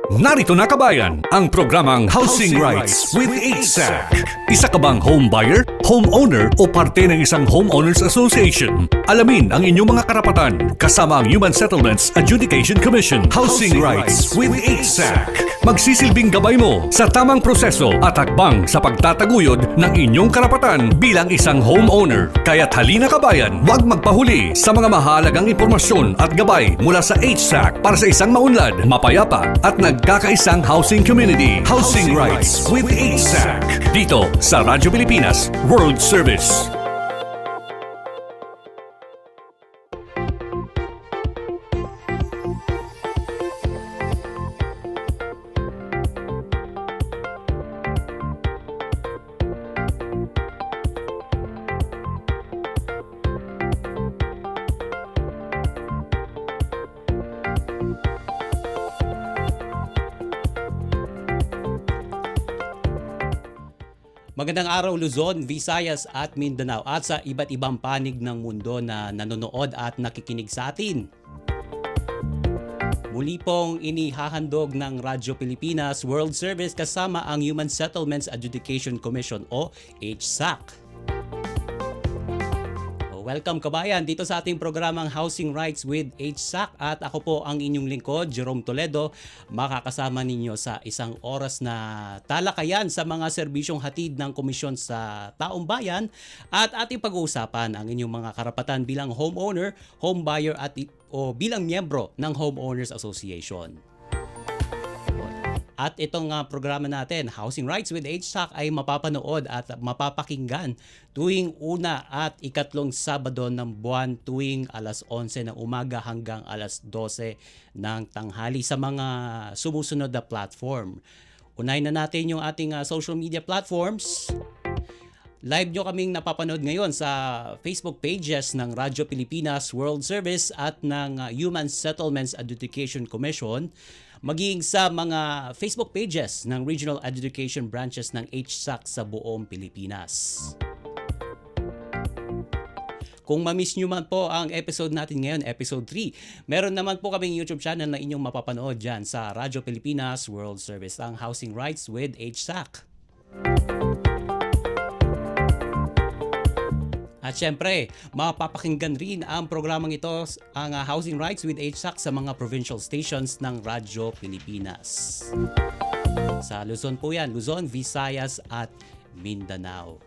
Narito na kabayan, ang programang Housing Rights with HSAC. Isa ka bang home buyer, homeowner o parte ng isang homeowners association? Alamin ang inyong mga karapatan kasama ang Human Settlements Adjudication Commission. Housing Rights with HSAC. Magsisilbing gabay mo sa tamang proseso at hakbang sa pagtataguyod ng inyong karapatan bilang isang homeowner. Kaya't halina kabayan, huwag magpahuli sa mga mahalagang impormasyon at gabay mula sa HSAC para sa isang maunlad, mapayapa at nagkakaisang housing community. Housing Rights with HSAC. Dito sa Radyo Pilipinas World Service. Magandang araw Luzon, Visayas at Mindanao at sa iba't ibang panig ng mundo na nanonood at nakikinig sa atin. Muli pong inihahandog ng Radyo Pilipinas World Service kasama ang Human Settlements Adjudication Commission o HSAC. Welcome kabayan dito sa ating programang Housing Rights with HSAC at ako po ang inyong lingkod, Jerome Toledo, makakasama ninyo sa isang oras na talakayan sa mga serbisyong hatid ng komisyon sa taong bayan at ating pag-uusapan ang inyong mga karapatan bilang homeowner, home buyer at o bilang miyembro ng Homeowners Association. At itong programa natin, Housing Rights with HSAC ay mapapanood at mapapakinggan tuwing una at ikatlong Sabado ng buwan tuwing alas 11 ng umaga hanggang alas 12 ng tanghali sa mga sumusunod na platform. Unahin na natin yung ating social media platforms. Live nyo kaming napapanood ngayon sa Facebook pages ng Radyo Pilipinas World Service at ng Human Settlements Adjudication Commission, maging sa mga Facebook pages ng Regional Adjudication Branches ng HSAC sa buong Pilipinas. Kung ma-miss nyo man po ang episode natin ngayon, episode 3, meron naman po kaming YouTube channel na inyong mapapanood dyan sa Radyo Pilipinas World Service, ang Housing Rights with HSAC. At syempre, mapapakinggan rin ang programang ito, ang Housing Rights with HSAC sa mga provincial stations ng Radyo Pilipinas. Sa Luzon po yan, Luzon, Visayas at Mindanao.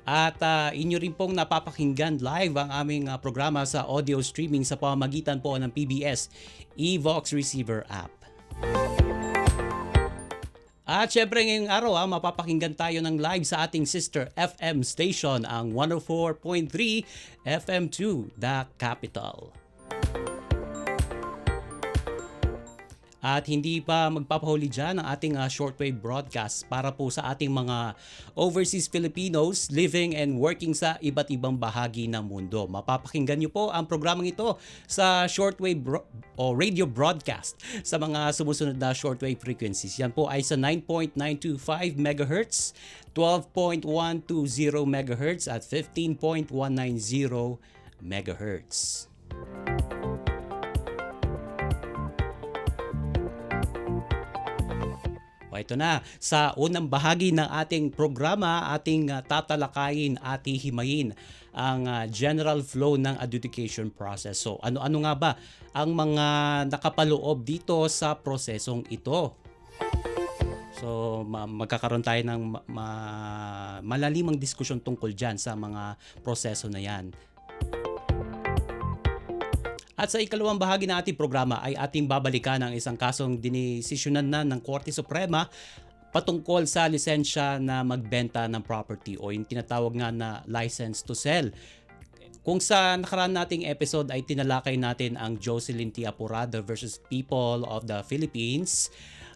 At inyo rin pong napapakinggan live ang aming programa sa audio streaming sa pamamagitan po ng PBS eVox Receiver app. At syempre ngayong araw mapapakinggan tayo ng live sa ating sister FM station, ang 104.3 FM2, The Capital. At hindi pa magpapahuli dyan ang ating shortwave broadcast para po sa ating mga overseas Filipinos living and working sa iba't ibang bahagi ng mundo. Mapapakinggan nyo po ang programang ito sa shortwave o radio broadcast sa mga sumusunod na shortwave frequencies. Yan po ay sa 9.925 MHz, 12.120 MHz at 15.190 MHz. O ito na, sa unang bahagi ng ating programa, ating tatalakayin at hihimayin ang general flow ng adjudication process. So ano-ano nga ba ang mga nakapaloob dito sa prosesong ito? So magkakaroon tayo ng malalimang diskusyon tungkol dyan sa mga proseso na yan. At sa ikalawang bahagi ng ating programa ay ating babalikan ang isang kasong dinesisyonan na ng Korte Suprema patungkol sa lisensya na magbenta ng property o yung tinatawag nga na license to sell. Kung sa nakaraan nating episode ay tinalakay natin ang Jocelyn T. Apurado versus People of the Philippines,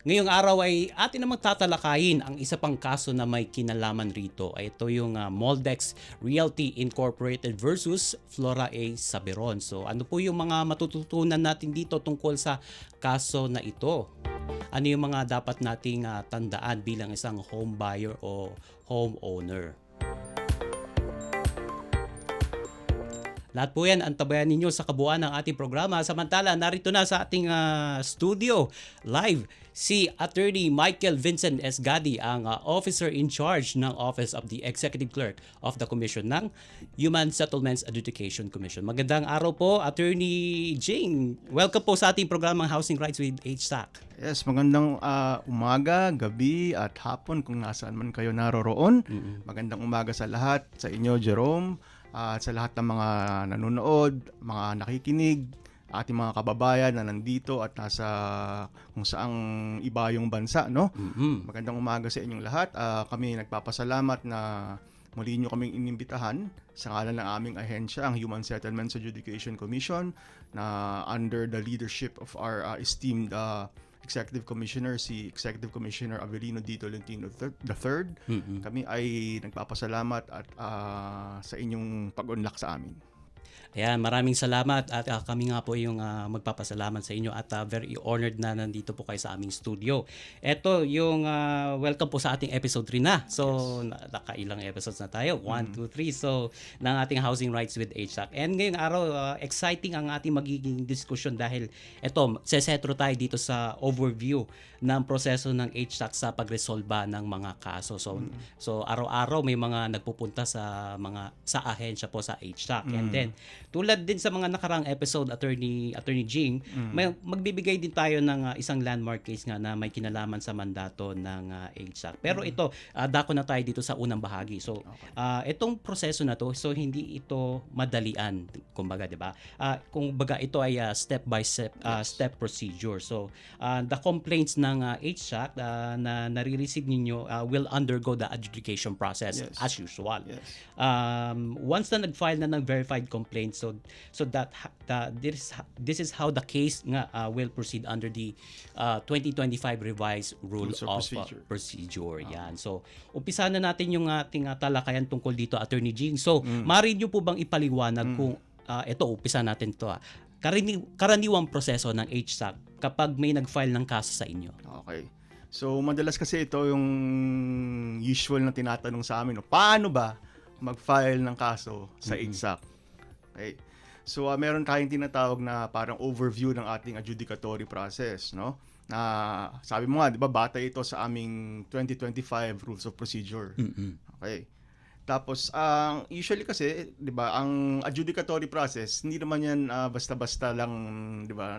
ngayong araw ay atin namang tatalakayin ang isa pang kaso na may kinalaman rito. Ito yung Moldex Realty Incorporated versus Flora A. Saberon. So ano po yung mga matututunan natin dito tungkol sa kaso na ito? Ano yung mga dapat nating tandaan bilang isang home buyer o homeowner? Lahat po yan antabayan ninyo sa kabuuan ng ating programa. Samantala, narito na sa ating studio live si Attorney Michael Vincent Esgadi, ang Officer in Charge ng Office of the Executive Clerk of the Commission ng Human Settlements Adjudication Commission. Magandang araw po, Attorney Jing. Welcome po sa ating programang Housing Rights with HSAC. Yes, magandang umaga, gabi at hapon kung nasaan man kayo naroroon. Magandang umaga sa lahat, sa inyo Jerome, at sa lahat ng mga nanonood, mga nakikinig, ating mga kababayan na nandito at nasa kung saang iba yung bansa, no? Magandang umaga sa inyong lahat. Kami nagpapasalamat na muli nyo kaming inimbitahan sa ngalan ng aming ahensya, ang Human Settlements Adjudication Commission, na under the leadership of our esteemed Executive Commissioner, si Executive Commissioner Avelino D. Tolentino III. Kami ay nagpapasalamat at sa inyong pag-unlak sa amin. Ayan, maraming salamat at kami nga po yung magpapasalamat sa inyo at very honored na nandito po kayo sa aming studio. Ito yung welcome po sa ating episode 3 na. So, nakailang episodes na tayo. 1, 2, 3. So, ng ating Housing Rights with HSAC. And ngayong araw, exciting ang ating magiging diskusyon dahil ito, sesetro tayo dito sa overview ng proseso ng HSAC sa pagresolba ng mga kaso. So araw-araw may mga nagpupunta sa ahensya po sa HSAC. And then, tulad din sa mga nakarang episode, Attorney Jing, magbibigay din tayo ng isang landmark case nga na may kinalaman sa mandato ng HSAC. Pero ito, dako na tayo dito sa unang bahagi. So, itong proseso na to, so hindi ito madalian, kumbaga, 'di ba? Kumbaga ito ay step by step procedure. So, the complaints ng HSAC na nare-receive ninyo will undergo the adjudication process as usual. Yes. Once na nag-file na ng verified complaint, so that this is how the case nga will proceed under the 2025 revised rules of procedure. Yan. So, umpisa na natin yung ating talakayan tungkol dito, Attorney Jing. So, maaari niyo po bang ipaliwanag kung umpisa natin to. Karaniwang proseso ng HSAC kapag may nag-file ng kaso sa inyo. Okay. So, madalas kasi ito yung usual na tinatanong sa amin, no? Paano ba mag-file ng kaso sa HSAC? Okay. So, meron tayong tinatawag na parang overview ng ating adjudicatory process, no? Na sabi mo nga, 'di ba, batay ito sa aming 2025 Rules of Procedure. Okay. Tapos usually kasi, 'di ba, ang adjudicatory process hindi naman 'yan basta-basta lang, 'di ba?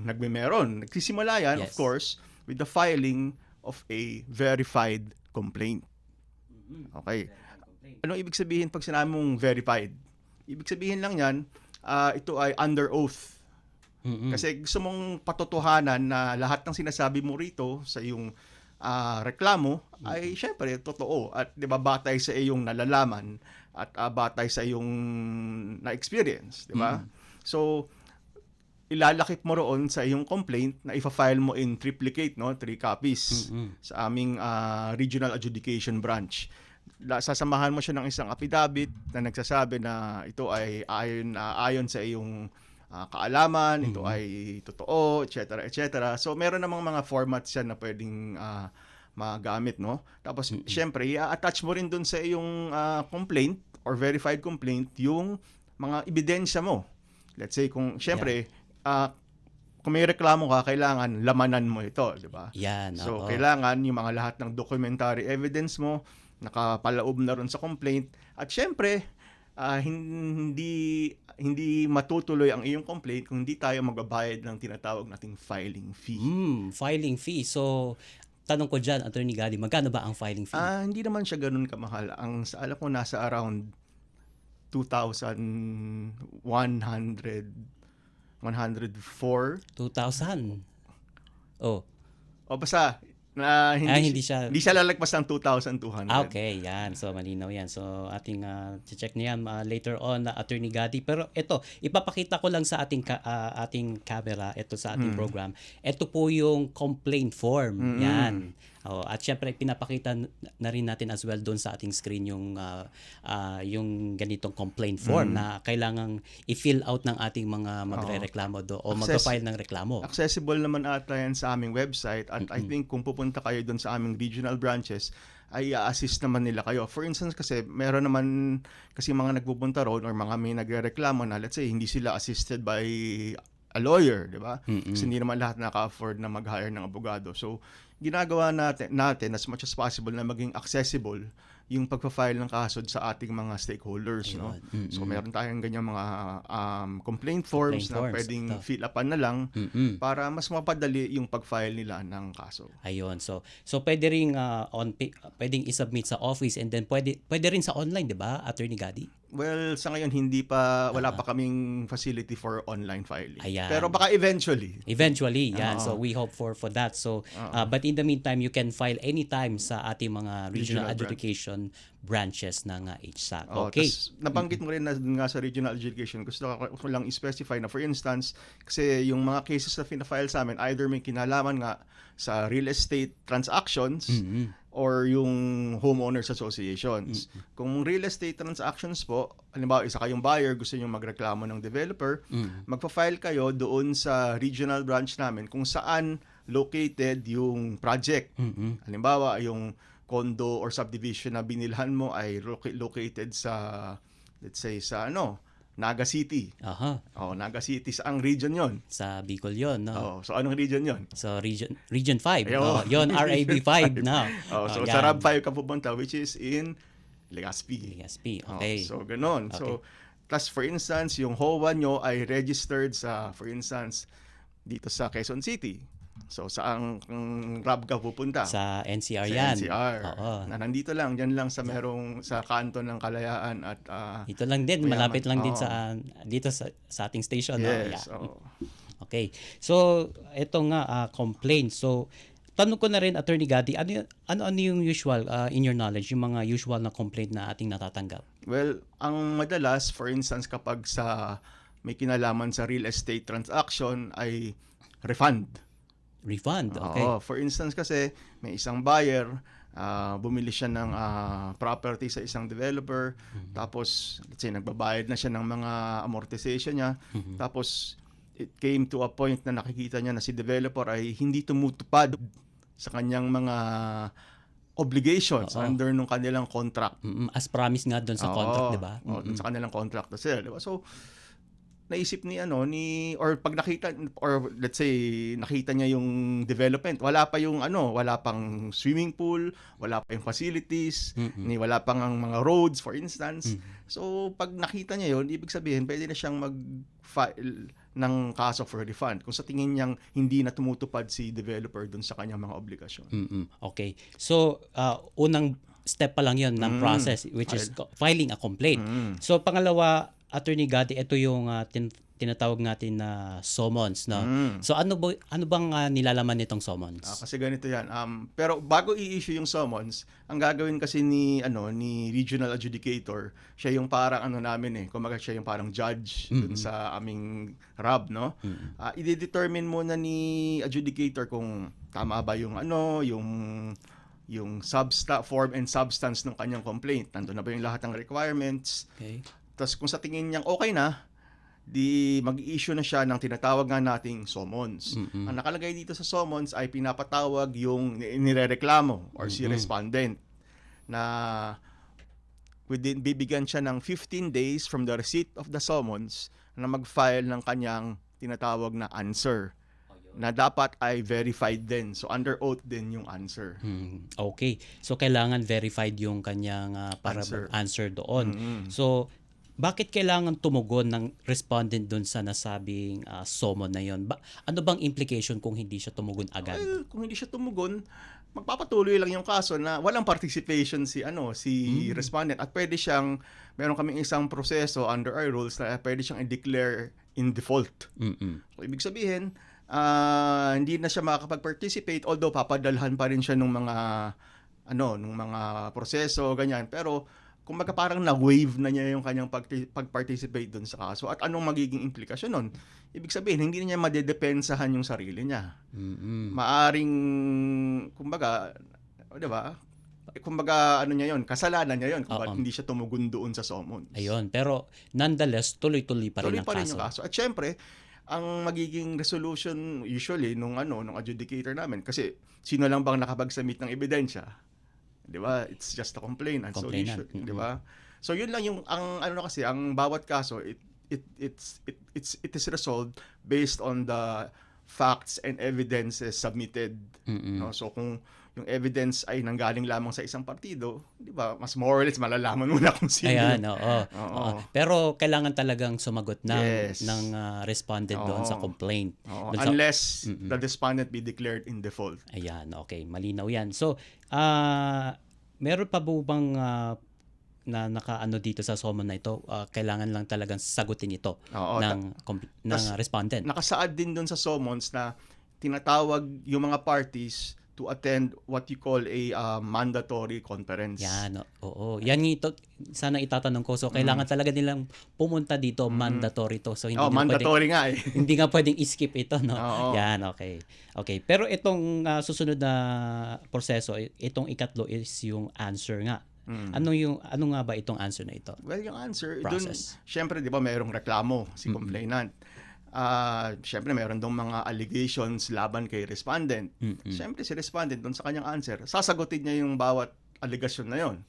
Nagmeron. Nagsisimula 'yan, of course, with the filing of a verified complaint. Okay. Ano ibig sabihin pag sinabi mong verified? Ibig sabihin lang 'yan, ito ay under oath. Kasi gusto mong patotohanan na lahat ng sinasabi mo rito sa iyong reklamo ay syempre totoo at 'di ba, batay sa iyong nalalaman at batay sa iyong na-experience, 'di ba? So ilalakip mo roon sa iyong complaint na ifa-file mo in triplicate, no, 3 copies sa aming regional adjudication branch. Sasamahan mo siya ng isang affidavit na nagsasabi na ito ay ayon sa iyong kaalaman, ito ay totoo, etc., etc. So meron namang mga formats yan na pwedeng magamit, no? Tapos syempre i-attach mo rin dun sa iyong complaint or verified complaint yung mga ebidensya mo. Let's say kung syempre kung may reklamo ka, kailangan lamanan mo ito, di ba? Yan. So kailangan yung mga lahat ng documentary evidence mo nakapalaob na ron sa complaint at syempre hindi matutuloy ang iyong complaint kung hindi tayo magbabayad ng tinatawag nating filing fee. Filing fee. So, tanong ko dyan, Attorney Gali, magkano ba ang filing fee? Hindi naman siya ganun kamahal. Ang sa alam ko nasa around 2,104. 2,000? Oh. O basta na hindi siya lalagpas ng 2,200. Okay, yan. So, malinaw yan. So, ating check na yan later on, Attorney Gadi. Pero ito, ipapakita ko lang sa ating camera, ito sa ating program. Ito po yung complaint form. Yan. Oh, at syempre pinapakita na rin natin as well doon sa ating screen yung ganitong complaint form na kailangang i-fill out ng ating mga magrereklamo do o magpa-file ng reklamo. Accessible naman ata yan sa aming website at I think kung pupunta kayo doon sa aming regional branches ay assist naman nila kayo. For instance kasi meron naman kasi mga nagpupunta roon or mga may nagrereklamo na let's say hindi sila assisted by a lawyer, di ba? Kasi hindi naman lahat naka-afford na mag-hire ng abogado. So, ginagawa natin as much as possible na maging accessible yung pagpa-file ng kaso sa ating mga stakeholders, no? So meron tayong ganyan mga complaint forms na pwedeng fill upan na lang para mas mapadali yung pag-file nila ng kaso. Ayun. So pwede ring pwedeng i-submit sa office and then pwede rin sa online, 'di ba, Attorney Gadi? Well, sa ngayon wala pa kaming facility for online filing. Ayan. Pero baka eventually. Eventually, yan. So we hope for that. So but in the meantime, you can file anytime sa ating mga regional adjudication branches ng HSAC. Okay. Nabanggit mo rin na dun nga sa regional adjudication, gusto ko lang i-specify na for instance, kasi yung mga cases na fina-file sa amin, either may kinalaman nga sa real estate transactions or yung homeowners associations. Kung real estate transactions po, halimbawa isa kayong buyer, gusto niyo magreklamo ng developer, magpa-file kayo doon sa regional branch namin kung saan located yung project. Halimbawa, yung condo or subdivision na binilhan mo ay located sa, let's say, sa Naga City. Naga City. Saang region yon? Sa Bicol yon, no? So anong region yon? So region 5. Yon RAB 5 now. So sa RAB 5 ka pupunta, which is in Legazpi. Okay. So ganon. Okay. So plus for instance, yung HOA nyo ay registered sa, for instance, dito sa Quezon City. So saang RAB ka pupunta? Sa NCR sa yan. NCR. Na nandito lang, dyan lang sa sa kanto ng Kalayaan at dito lang din, Mayaman. malapit lang din dito sa ating station. Yes. Okay. So ito nga complaint. So tanong ko na rin, Attorney Gadi, ano yung usual in your knowledge, yung mga usual na complaint na ating natatanggap? Well, ang madalas, for instance, kapag may kinalaman sa real estate transaction ay refund. Okay. For instance kasi may isang buyer, bumili siya ng property sa isang developer, tapos let's say nagbabayad na siya ng mga amortization niya, tapos it came to a point na nakikita niya na si developer ay hindi tumutupad sa kanyang mga obligations under nung kanilang contract. As promised nga doon sa contract, 'di ba? Sa kanilang contract na sila, 'di ba? So naisip or pag nakita, or let's say nakita niya yung development, wala pang swimming pool, wala pa yung facilities, wala pang ang mga roads for instance. So pag nakita niya yun, ibig sabihin pwede na siyang mag-file ng kaso for refund kung sa tingin niyang hindi na tumutupad si developer dun sa kanyang mga obligasyon. Okay. So unang step pa lang yun ng process, which is filing a complaint. So pangalawa, Attorney Gadi, ito yung tinatawag natin na summons, no? So ano bang nilalaman nitong summons? Kasi ganito 'yan. Pero bago i-issue yung summons, ang gagawin kasi ni regional adjudicator, siya yung parang namin kumaga siya yung parang judge dun sa aming RAB, no? I-determine muna ni adjudicator kung tama ba yung yung form and substance ng kanyang complaint. Nandun na ba yung lahat ng requirements? Okay. Tapos kung sa tingin niyang okay na, di mag-i-issue na siya ng tinatawag nga nating summons. Ang nakalagay dito sa summons ay pinapatawag yung nirereklamo or si respondent na bibigyan siya ng 15 days from the receipt of the summons na mag-file ng kanyang tinatawag na answer na dapat ay verified din. So under oath din yung answer. Okay. So kailangan verified yung kanyang answer doon. So bakit kailangan tumugon ng respondent doon sa nasabing summon na yon? Ano bang implication kung hindi siya tumugon agad? Well, kung hindi siya tumugon, magpapatuloy lang yung kaso na walang participation si respondent at meron kaming isang proseso under our rules na pwede siyang i-declare in default. So ibig sabihin, hindi na siya makakapag-participate, although papadalhan pa rin siya ng mga proseso ganyan, pero kumbaga parang na-waive na niya yung kanyang pag-participate doon sa kaso. At anong magiging implikasyon nun? Ibig sabihin, hindi na niya madedepensahan yung sarili niya. Maaring, kumbaga, di ba? Kumbaga, ano niya yon, kasalanan niya yon kung bakit hindi siya tumugon doon sa summons. Ayun, pero nonetheless, tuloy-tuloy pa rin ang kaso. Yung kaso. At syempre, ang magiging resolution usually nung adjudicator namin, kasi sino lang bang nakapag-submit ng ebidensya? 'Di ba? It's just a complainant. So usually, 'di ba? So yun lang yung kasi ang bawat kaso it is resolved based on the facts and evidences submitted. No? So kung yung evidence ay nanggaling lamang sa isang partido, 'di ba? Mas more or less malalaman mo na kung sino. Ayan, oo. Pero kailangan talagang sumagot ng respondent doon sa complaint. Unless the respondent be declared in default. Ayan, okay. Malinaw 'yan. So, meron pa po bang na nakaano dito sa summon na ito? Kailangan lang talagang sagutin ito ng respondent. Nakasaad din doon sa summons na tinatawag yung mga parties to attend what you call a mandatory conference. Yan, oo. Yan ito, sana itatanong ko. So, kailangan talaga nilang pumunta dito, mandatory to. So, hindi mandatory nga eh. Hindi nga pwedeng i-skip ito, no? Yan, okay. Okay, pero itong susunod na proseso, itong ikatlo is yung answer nga. Ano nga ba itong answer na ito? Well, yung answer, dun, syempre, di ba, mayroong reklamo si complainant. Syempre meron dong mga allegations laban kay respondent. Syempre si respondent doon sa kanyang answer, sasagutin niya yung bawat allegation na yon.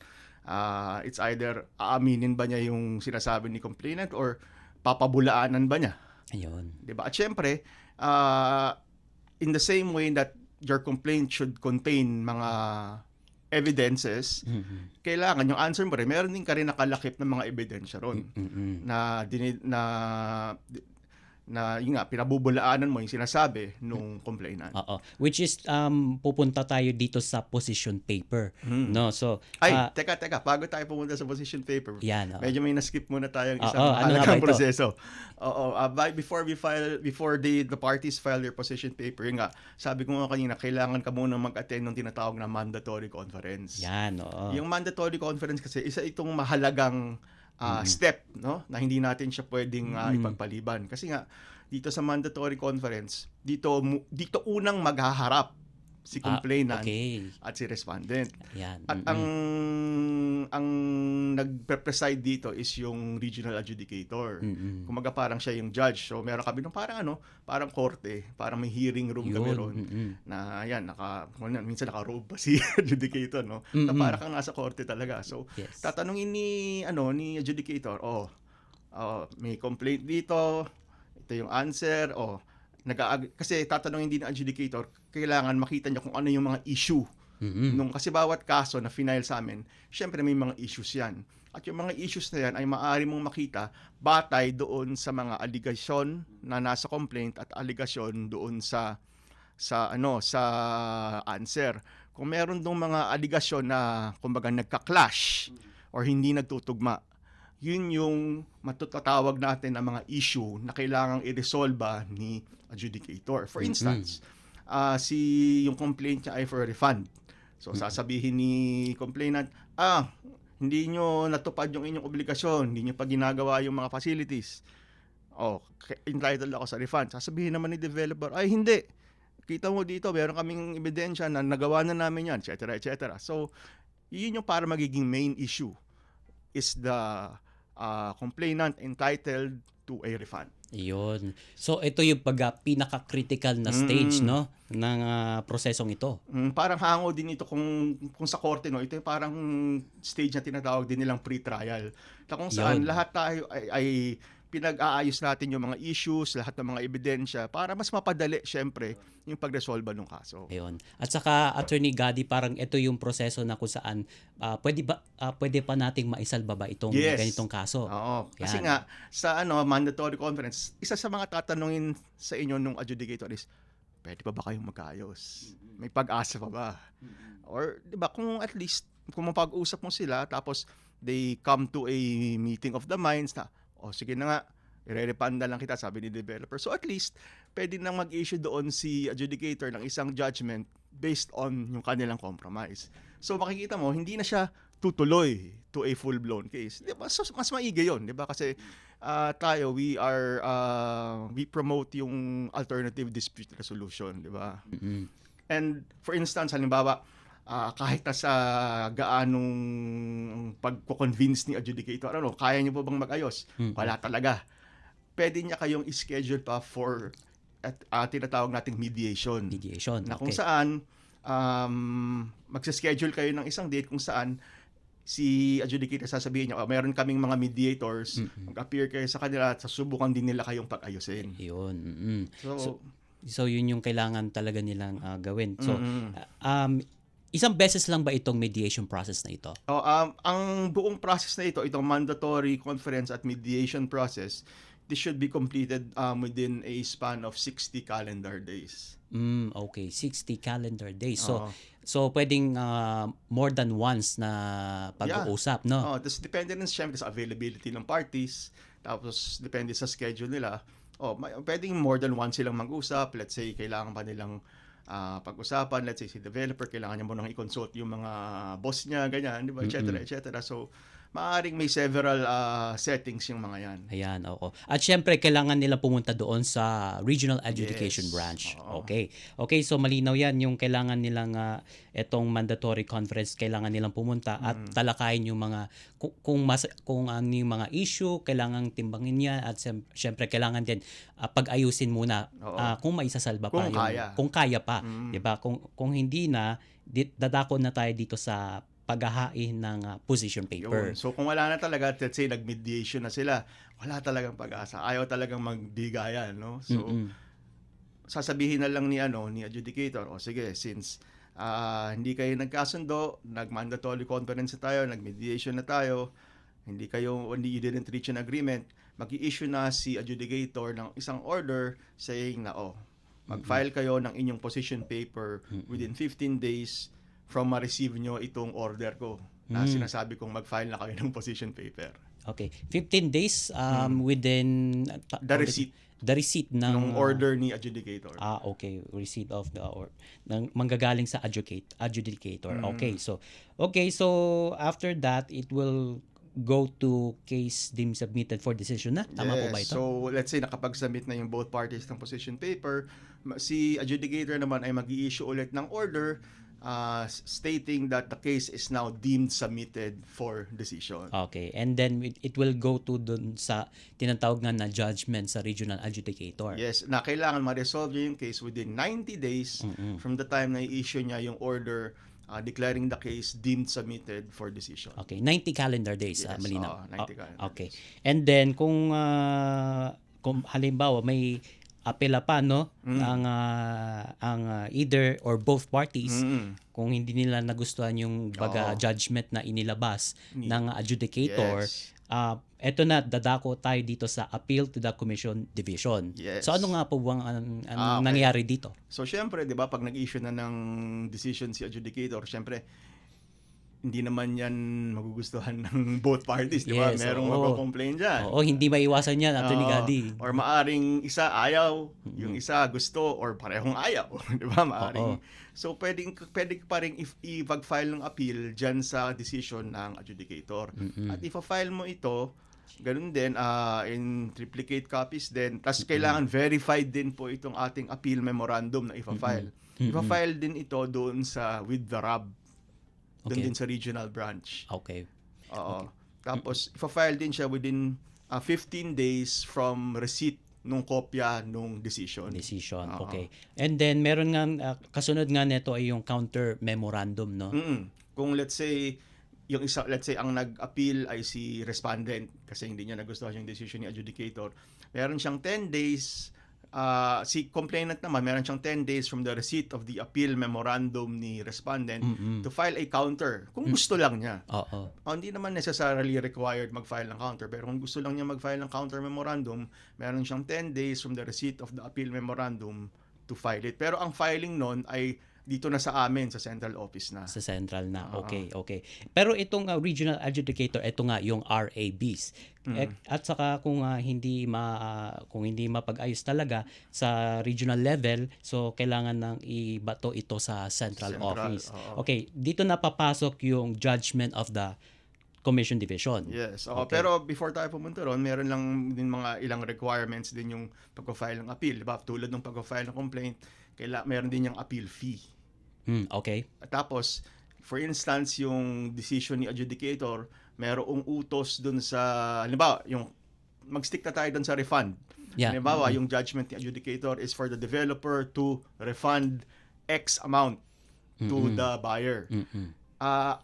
It's either aaminin ba niya yung sinasabi ni complainant or papabulaanan ba niya. Ayun. 'Di ba? At syempre, in the same way that your complaint should contain mga evidences, kailangan yung answer mo rin, meron din ka rin nakalakip ng mga ebidensya ron na yun nga, pinabubulaanan mo yung sinasabi nung complainant. Which is, pupunta tayo dito sa position paper. No? So, teka, bago tayo pumunta sa position paper, medyo may na-skip muna tayong isang halagang proseso. Before the parties file their position paper, yun nga, sabi ko nga kanina, kailangan ka muna mag-attend ng tinatawag na mandatory conference. Yung mandatory conference kasi, isa itong mahalagang step, no, na hindi natin siya pwedeng ipagpaliban kasi nga dito sa mandatory conference dito unang maghaharap si complainant at si respondent. At ang nagpe-preside dito is yung regional adjudicator. Kumaga parang siya yung judge. So meron kami parang korte, parang may hearing room kami ron na yan minsan naka-robe pa si adjudicator, no. Na para kang nasa korte talaga. So tatanungin ni adjudicator, may complaint dito, ito yung answer, kasi tatanungin din ng adjudicator, kailangan makita niya kung ano yung mga issue. Kasi bawat kaso na final sa amin, syempre may mga issues yan. At yung mga issues na yan ay maaari mong makita batay doon sa mga allegation na nasa complaint at allegation doon sa answer. Kung meron dong mga allegation na kumbaga nagka-clash or hindi nagtutugma, yun yung matutatawag natin ng mga issue na kailangang i-resolve ni adjudicator. For instance, yung complaint niya ay for a refund. So sasabihin ni complainant, hindi nyo natupad yung inyong obligasyon, hindi nyo pa ginagawa yung mga facilities. Entitled ako sa refund. Sasabihin naman ni developer, ay hindi. Kita mo dito, meron kaming ebidensya na nagawa na namin yan, etc. etc. So, yun yung para magiging main issue is the complainant entitled to a refund. Yun. So ito yung pinaka-critical na stage, no, ng prosesong ito. Parang hango din ito kung sa korte, no. Ito yung parang stage na tinatawag din nilang pre-trial. Kung saan lahat tayo ay pinag-aayos natin yung mga issues, lahat ng mga ebidensya para mas mapadali syempre yung pag-resolve ng kaso. Ayun. At saka Attorney Gadi, parang ito yung proseso na kung saan pwede pa nating maisalba ba itong ganitong kaso. Kasi nga sa mandatory conference, isa sa mga tatanungin sa inyo nung adjudicator is, pwede pa ba kayong magkaayos? May pag-asa pa ba? Or 'di ba, kung at least kung mapag-usap mo sila tapos they come to a meeting of the minds na sige na nga, i-refund na lang kita, sabi ni developer. So at least, pwede nang mag-issue doon si adjudicator ng isang judgment based on yung kanilang compromise. So makikita mo, hindi na siya tutuloy to a full-blown case. Di ba? Mas maigi yun, di ba? Kasi tayo, we promote yung alternative dispute resolution, di ba? And for instance, halimbawa, kahit na sa gaanong pagko-convince ni adjudicator, kaya niyo po bang mag-ayos? Wala talaga. Pwede niya kayong i-schedule pa for tinatawag nating mediation. Mediation, Na kung okay. saan, magsa-schedule kayo ng isang date kung saan si adjudicator sasabihin niya, meron kaming mga mediators, mag-appear kayo sa kanila at susubukan din nila kayong pag-ayusin. Yun. So, yun yung kailangan talaga nilang gawin. So, isang beses lang ba itong mediation process na ito? ang buong process na ito, itong mandatory conference at mediation process, this should be completed within a span of 60 calendar days. Okay, 60 calendar days. Oo. So pwedeng more than once na pag-uusap, no? Tapos depende rin siyempre sa availability ng parties, tapos depende sa schedule nila. Pwedeng more than once silang mag-usap. Let's say kailangan pa nilang pag-usapan, let's say si developer, kailangan niya munang i-consult yung mga boss niya, ganyan, di ba, et cetera. So, maaaring may several settings yung mga yan. Ayan, oo. At syempre, kailangan nila pumunta doon sa Regional Adjudication Yes. Branch. Oo. Okay, so malinaw yan yung kailangan nilang etong mandatory conference, kailangan nilang pumunta at talakayin yung mga kung ano yung mga issue, kailangan timbangin niya at syempre kailangan din pag-ayusin muna kung maisasalba pa Kung yung kaya. kung kaya pa, 'di ba? Kung hindi na dadako na tayo dito sa paghahain ng position paper. Yun. So kung wala na talaga, let's say nag-mediation na sila, wala talagang pag-asa. Ayaw talagang magbigayan, no? So sasabihin na lang ni adjudicator, sige, since hindi kayo nagkasundo, nag-mandatory conference na tayo, nag-mediation na tayo, you didn't reach an agreement, mag-i-issue na si adjudicator ng isang order saying na mag-file kayo ng inyong position paper within 15 days from ma-receive nyo itong order ko na sinasabi kong mag-file na kayo ng position paper. Okay. 15 days within The receipt. The receipt ng order ni adjudicator. Okay, receipt of the ng manggagaling sa adjudicator. Okay, so after that it will go to case deemed submitted for decision na. Tama po ba ito? So let's say nakapag-submit na yung both parties ng position paper, si adjudicator naman ay mag-i-issue ulit ng order stating that the case is now deemed submitted for decision. Okay, and then it will go to dun sa tinatawag nga na judgment sa regional adjudicator. Yes, na kailangan ma-resolve yung case within 90 days from the time na i-issue niya yung order declaring the case deemed submitted for decision. Okay, 90 calendar days, Yes, malinaw. 90 calendar okay. days. And then kung halimbawa may apela pa ang either or both parties kung hindi nila nagustuhan yung judgment na inilabas ng adjudicator, Yes. eto na dadako tayo dito sa appeal to the commission division. Yes. So ano nga po bang Okay. nangyayari dito? So syempre, 'di ba, pag nag-issue na ng decision si adjudicator, syempre hindi naman yan magugustuhan ng both parties, 'di ba? Yes, Merong oo. magko-complain diyan. Oo, hindi maiwasan yan, Atty. Gadi. Or maaring isa ayaw, yung isa gusto, or parehong ayaw, 'di ba? Maaring. So pwedeng pa ring i-file ng appeal diyan sa decision ng adjudicator. At if-file mo ito, ganun din in triplicate copies din. Tapos kailangan verified din po itong ating appeal memorandum na ifa-file. Ifa-file din ito doon sa with the RAB. Doon Okay. din sa regional branch. Okay. Oo. Tapos ifa-file din siya within 15 days from receipt nung kopya nung decision. Oo. Okay. And then meron nga kasunod nga nito ay yung counter memorandum, no? Kung let's say ang nag-appeal ay si respondent kasi hindi niya nagustuhan yung decision ni adjudicator, meron siyang 10 days. Si complainant naman, meron siyang 10 days from the receipt of the appeal memorandum ni respondent to file a counter kung gusto lang niya. Oo. Hindi naman necessarily required mag-file ng counter, pero kung gusto lang niya mag-file ng counter memorandum, meron siyang 10 days from the receipt of the appeal memorandum to file it. Pero ang filing nun ay dito na sa amin, sa central office na. Sa central na. Okay. Pero itong regional adjudicator, ito nga yung RABs. At saka kung hindi mapag-ayos talaga sa regional level, so kailangan nang ibato ito sa central office. Okay, dito na papasok yung judgment of the Commission Division. Yes. Okay. Pero before tayo pumunta ron, meron lang din mga ilang requirements din yung pag-file ng appeal. Diba? Tulad ng pag-file ng complaint, meron din yung appeal fee. Okay. At tapos, for instance, yung decision ni adjudicator, merong utos dun sa, halimbawa, yung mag-stick na tayo dun sa refund. Yeah. Halimbawa, yung judgment ni adjudicator is for the developer to refund X amount to the buyer.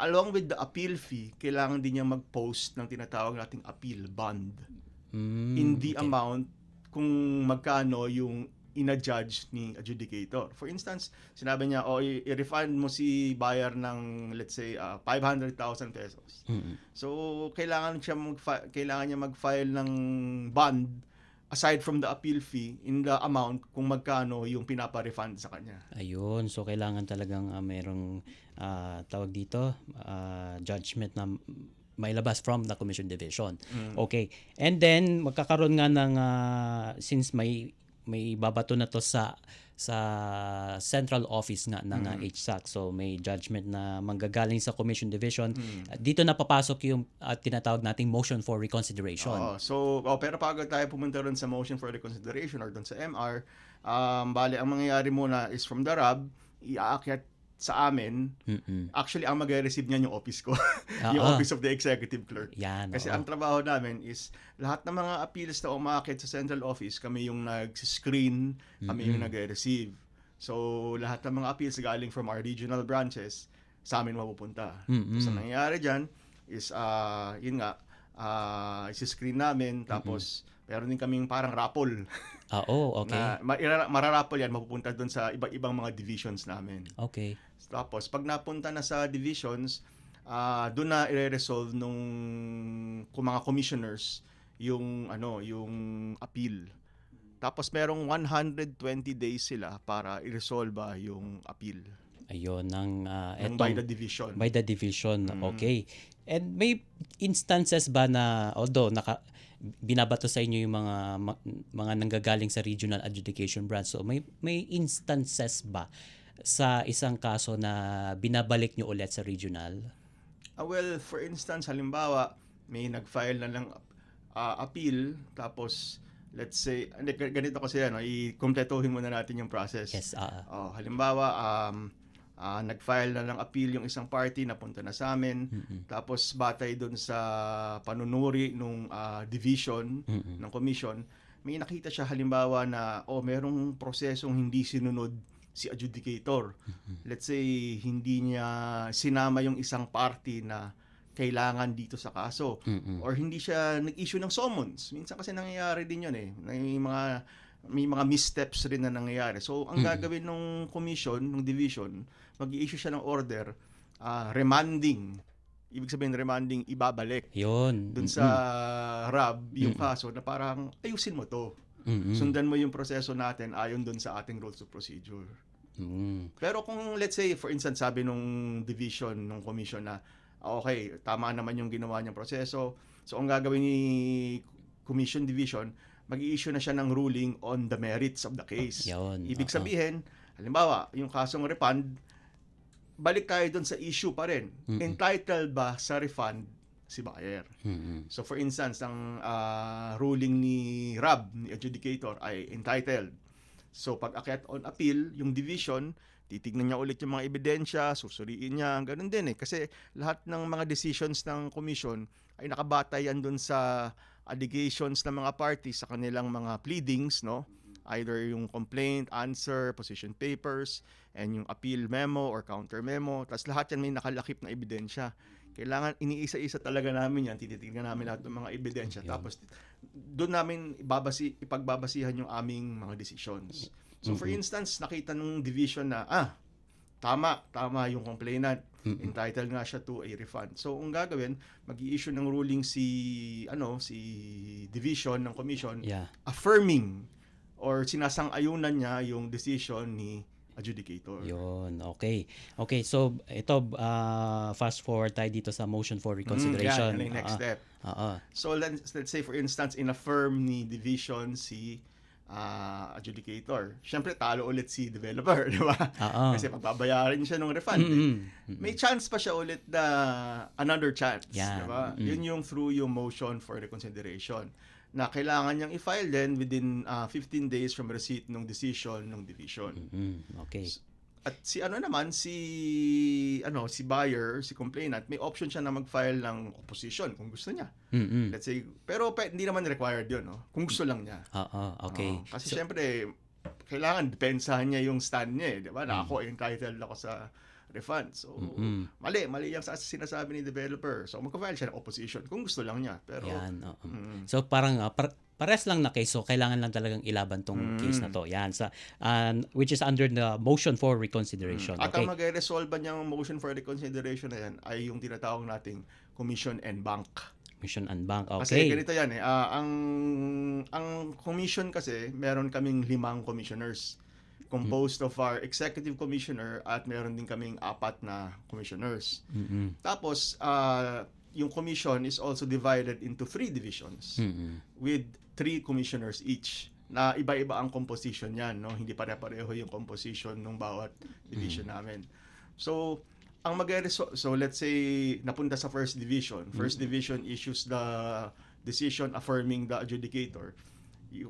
Along with the appeal fee, kailangan din niya mag-post ng tinatawag nating appeal bond in the amount kung magkano yung ina-judge ni adjudicator. For instance, sinabi niya, i-refund mo si buyer ng, let's say, 500,000 pesos. So, kailangan niya mag-file ng bond aside from the appeal fee in the amount kung magkano yung pinapa-refund sa kanya. Ayun. So, kailangan talagang merong tawag dito, judgment na may labas from the Commission Division. Okay. And then, magkakaroon nga ng, since may babato na to sa central office nga ng HSAC. So may judgment na manggagaling sa Commission Division. Dito na papasok yung tinatawag nating motion for reconsideration. Pero bago tayo pumunta ron sa motion for reconsideration or doon sa MR, bali ang mangyayari muna is from the RAB, iaakyat sa amin. Actually, ang mag-receive niyan yung office ko. Yung Office of the Executive Clerk. Yan, kasi ang trabaho namin is lahat ng mga appeals na umaakit sa central office, kami yung nag-screen, kami yung nag-receive. So, lahat ng mga appeals galing from our regional branches, sa amin mapupunta. So, ang nangyayari dyan is, yun nga, isi-screen namin, tapos meron din kaming parang raffle. Okay. Na mararaffle yan, mapupunta doon sa iba-ibang mga divisions namin. Okay. Tapos, pag napunta na sa divisions, doon na i-resolve nung mga commissioners yung appeal. Tapos merong 120 days sila para i-resolve yung appeal. Ayun, by the division. By the division, okay. And may instances ba na, although binabato sa inyo yung mga nanggagaling sa regional adjudication branch, so may instances ba sa isang kaso na binabalik nyo ulit sa regional? Well, for instance, halimbawa, may nag-file na lang appeal, tapos let's say, ganito kasi i-kompletohin muna natin yung process. Yes. Halimbawa, nag-file na lang appeal yung isang party, napunta na sa amin, tapos batay dun sa panunuri nung division ng commission, may nakita siya halimbawa na merong prosesong hindi sinunod si adjudicator. Let's say, hindi niya sinama yung isang party na kailangan dito sa kaso. Or hindi siya nag-issue ng summons. Minsan kasi nangyayari din yun may mga missteps rin na nangyayari. So, ang gagawin ng commission, ng division, mag-i-issue siya ng order, remanding. Ibig sabihin, remanding, ibabalik. Yun. Dun sa RAB, yung kaso, na parang, ayusin mo to. Sundan mo yung proseso natin ayon dun sa ating rules of procedure. Pero kung, let's say, for instance, sabi nung division, nung commission na, okay, tama naman yung ginawa niyang proseso. So, ang gagawin ni Commission Division, mag-i-issue na siya ng ruling on the merits of the case. Yun. Ibig sabihin, halimbawa, yung kasong refund, balik tayo dun sa issue pa rin. Entitled ba sa refund si buyer? So, for instance, ang ruling ni RAB, ni adjudicator, ay entitled. So, pag akyat on appeal, yung division, titignan niya ulit yung mga ebidensya, susuriin niya, ganun din Kasi lahat ng mga decisions ng commission ay nakabatay yan dun sa allegations ng mga parties sa kanilang mga pleadings, no? Either yung complaint, answer, position papers, and yung appeal memo or counter memo. Tapos lahat yan may nakalakip na ebidensya. Kailangan iniisa-isa talaga namin yan, tititignan namin lahat ng mga ebidensya. Tapos doon namin ipagbabasihan yung aming mga decisions. So for instance, nakita nung division na, tama yung complainant, entitled nga siya to a refund. So ang gagawin, mag-i-issue ng ruling si division ng commission, affirming or sinasang-ayunan niya yung decision ni adjudicator. Yun, okay. Okay, so ito, fast forward tayo dito sa motion for reconsideration. Yan yung next step. So let's say for instance, in a firm ni division si adjudicator. Siyempre, talo ulit si developer, di ba? Kasi pagbabayarin siya ng refund. May chance pa siya ulit na another chance, di ba? Yun yung through yung motion for reconsideration na kailangan niyang i-file din within 15 days from receipt ng decision ng division. Okay. At si si buyer, si complainant, may option siya na mag-file ng opposition kung gusto niya. Let's say, pero hindi naman required 'yun, no? Kung gusto lang niya. Okay. Kasi syempre kailangan depensahan niya yung stand niya, 'di ba? Na ako entitled ako sa refund. So, mali yung sinasabi ni developer. So, mag-file siya ng opposition kung gusto lang niya. Pero yan. So, parang pares lang na case, so kailangan lang talagang ilaban tong case na to. Yan, which is under the motion for reconsideration. At Okay. ang mag-resolve niyang motion for reconsideration na yan ay yung tinatawag nating commission and bank. Commission and bank. Okay. Kasi ganito yan ang commission kasi, meron kaming 5 commissioners composed of our executive commissioner at meron din kaming 4 na commissioners. Tapos, yung commission is also divided into 3 divisions with 3 commissioners each na iba-iba ang composition niyan, no? Hindi pare-pareho yung composition ng bawat division namin. So, so let's say napunta sa first division. First division issues the decision affirming the adjudicator.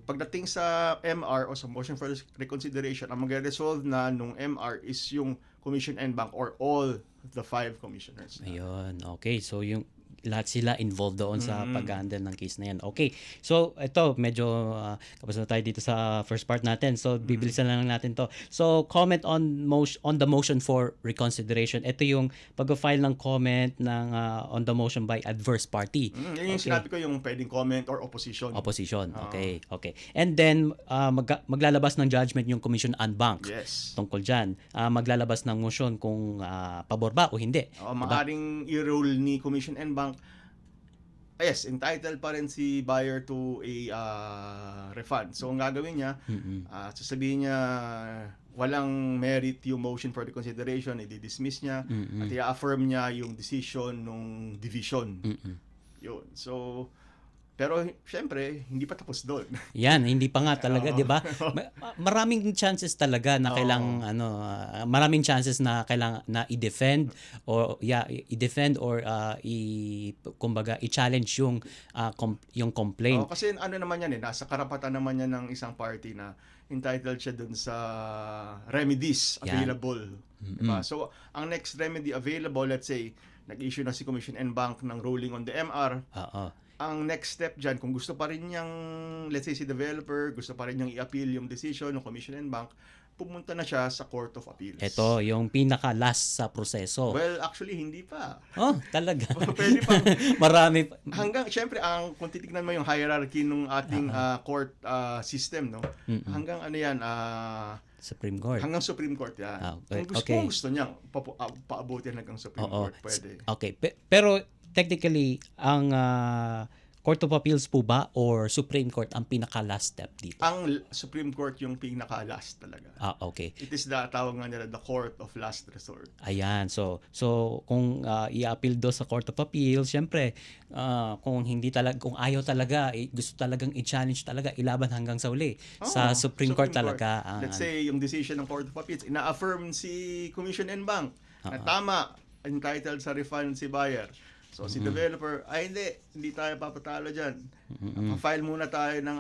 Pagdating sa MR o sa motion for reconsideration, ang mag-resolve na nung MR is yung commission and bank or all the 5 commissioners. Ayun, okay. So yung lahat sila involved doon sa pag-handle ng case na yan. Okay. So ito medyo kapos na tayo dito sa first part natin. So bibilisan lang natin to. So comment on the motion for reconsideration. Ito yung pag-file ng comment ng on the motion by adverse party. Yun yung sinabi ko, yung pwedeng comment or opposition. Opposition. Okay. Okay. And then maglalabas ng judgment yung commission and bank. Yes. Tungkol diyan. Maglalabas ng motion kung pabor ba o hindi. Maaring i-rule ni commission and bank, yes, entitled pa rin si buyer to a refund. So, ang gagawin niya, sasabihin niya, walang merit yung motion for reconsideration, i-dismiss niya, at i-affirm niya yung decision ng division. Yun. So, pero syempre, hindi pa tapos doon. Yan, hindi pa nga talaga, 'di ba? Maraming chances talaga na maraming chances na kailangan na i-defend or kumbaga i-challenge yung complaint. Kasi naman yan nasa karapatan naman yan ng isang party na entitled siya dun sa remedies available. Diba? So, ang next remedy available, let's say, nag-issue na si Commission and Bank ng ruling on the MR. Ang next step dyan, kung gusto pa rin niyang, let's say si developer, gusto pa rin niyang i-appeal yung decision ng Commission and Bank, pumunta na siya sa Court of Appeals. Ito, yung pinaka-last sa proseso. Well, actually, hindi pa. Oh, talaga? Pwede pa. Marami pa. Syempre, kung titignan mo yung hierarchy ng ating court system, no? Hanggang Supreme Court. Hanggang Supreme Court yan. Kung gusto niya, paabutin hanggang Supreme Court, pwede. Okay. Pero technically, ang Court of Appeals po ba or Supreme Court ang pinaka-last step dito? Ang Supreme Court yung pinaka-last talaga. Okay. It is tawag nga nila, the Court of Last Resort. Ayan. So kung i-appeal do sa Court of Appeals, syempre, kung ayaw talaga, gusto talagang i-challenge talaga, ilaban hanggang sa uli. Sa Supreme Court talaga. Let's say, yung decision ng Court of Appeals, ina-affirm si Commission and Bank na tama, entitled sa refund si buyer. So, si developer, hindi tayo papatalo dyan. File muna tayo ng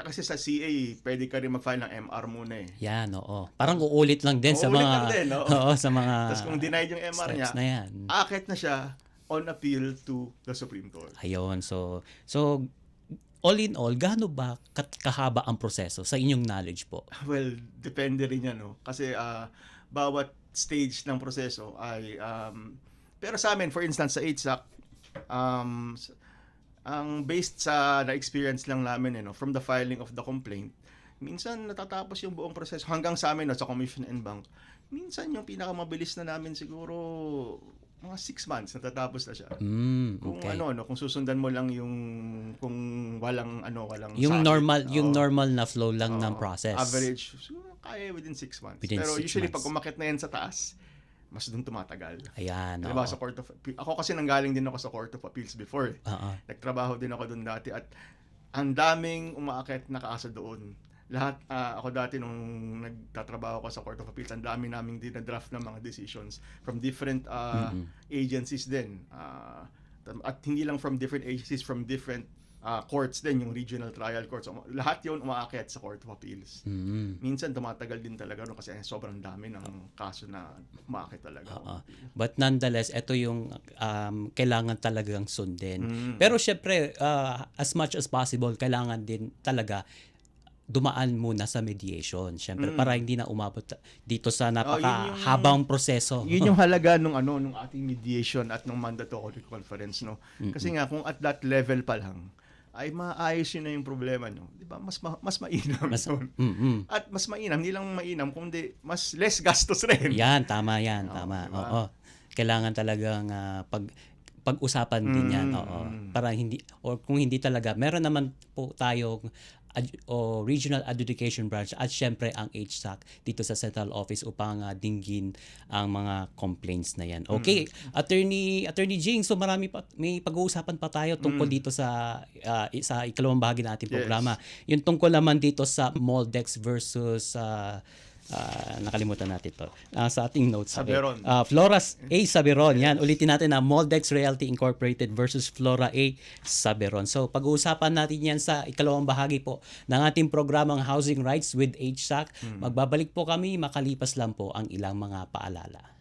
kasi sa CA, pwede ka rin mag-file ng MR muna eh. Yan, oo. Parang uulit lang din sa mga... sa mga... Tapos kung denied yung MR niya, akit na siya on appeal to the Supreme Court. Ayun, so all in all, gaano ba kahaba ang proseso sa inyong knowledge po? Well, depende rin yan, no? Kasi bawat stage ng proseso ay... pero sa amin, for instance, sa HSAC, ang based sa na-experience lang namin, from the filing of the complaint, minsan natatapos yung buong proseso hanggang sa amin sa Commission and Bank. Minsan yung pinakamabilis na namin siguro mga 6 months natatapos na siya. Kung Okay. kung susundan mo lang yung kung walang Yung sakit. yung Oo. normal na flow lang ng Oo. process. Average, siguro kaya within 6 months. Within Pero 6 usually, months. pag umakit na yan sa taas, mas dun tumatagal. Ayan. Diba, oo. sa Court of Appeals. Ako kasi nanggaling din ako sa Court of Appeals before. Oo. Nagtrabaho din ako doon dati at ang daming umaakit na kaso doon. Lahat, ako dati nung nagtatrabaho ko sa Court of Appeals, ang dami naming dinadraft ng mga decisions from different agencies din. At hindi lang from different agencies, from different courts din, yung regional trial courts. Lahat yun umaakit sa Court of Appeals. Minsan tumatagal din talaga kasi sobrang dami ng kaso na umaakit talaga. But nonetheless, ito yung kailangan talagang sundin. Pero syempre, as much as possible, kailangan din talaga dumaan muna sa mediation. Syempre, para hindi na umabot dito sa napakahabang proseso. Yun yung halaga nung ating mediation at nung mandatory conference, no. Kasi nga kung at that level pa lang ay maayos yun na yung problema nyo. Di ba? Mas mainam yun. At mas mainam, hindi lang mainam, kundi mas less gastos rin. Yan, tama yan. Tama. Diba? Oo. Kailangan talagang pag-usapan din yan. Oo. Para hindi, or kung hindi talaga, meron naman po tayong regional adjudication branch at syempre ang HSAC dito sa central office upang dinggin ang mga complaints na yan. Okay, Attorney Jing, so may pag-uusapan pa tayo tungkol dito sa ikalawang bahagi ng ating programa. Yung tungkol naman dito sa Moldex versus nakalimutan natin to. Sa ating notes. Saberon. Floras A. Saberon. Yan, ulitin natin na Moldex Realty Incorporated versus Flora A. Saberon. So, pag-uusapan natin yan sa ikalawang bahagi po ng ating programang Housing Rights with HSAC. Magbabalik po kami, makalipas lang po ang ilang mga paalala.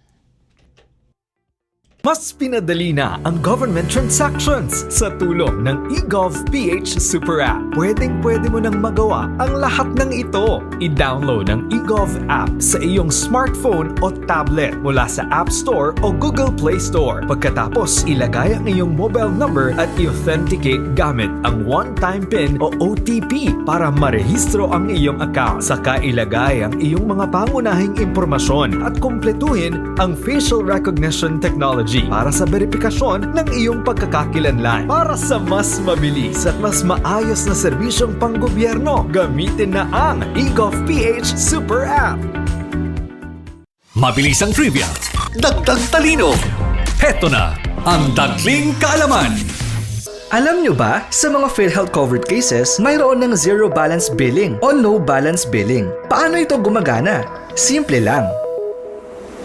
Mas pinadali na ang government transactions sa tulong ng eGovPH Super App. Pwedeng-pwede mo nang magawa ang lahat ng ito. I-download ang eGov app sa iyong smartphone o tablet mula sa App Store o Google Play Store. Pagkatapos, ilagay ang iyong mobile number at i-authenticate gamit ang one-time PIN o OTP para marehistro ang iyong account. Saka ilagay ang iyong mga pangunahing impormasyon at kumpletuhin ang facial recognition technology para sa verifikasyon ng iyong pagkakakilanlan. Para sa mas mabilis at mas maayos na serbisyong panggobyerno, gamitin na ang eGovPH Super App. Mabilis ang trivia, dagdag talino. Heto na ang Dagling Kaalaman. Alam nyo ba, sa mga PhilHealth covered cases, mayroon ng zero balance billing o no balance billing. Paano ito gumagana? Simple lang.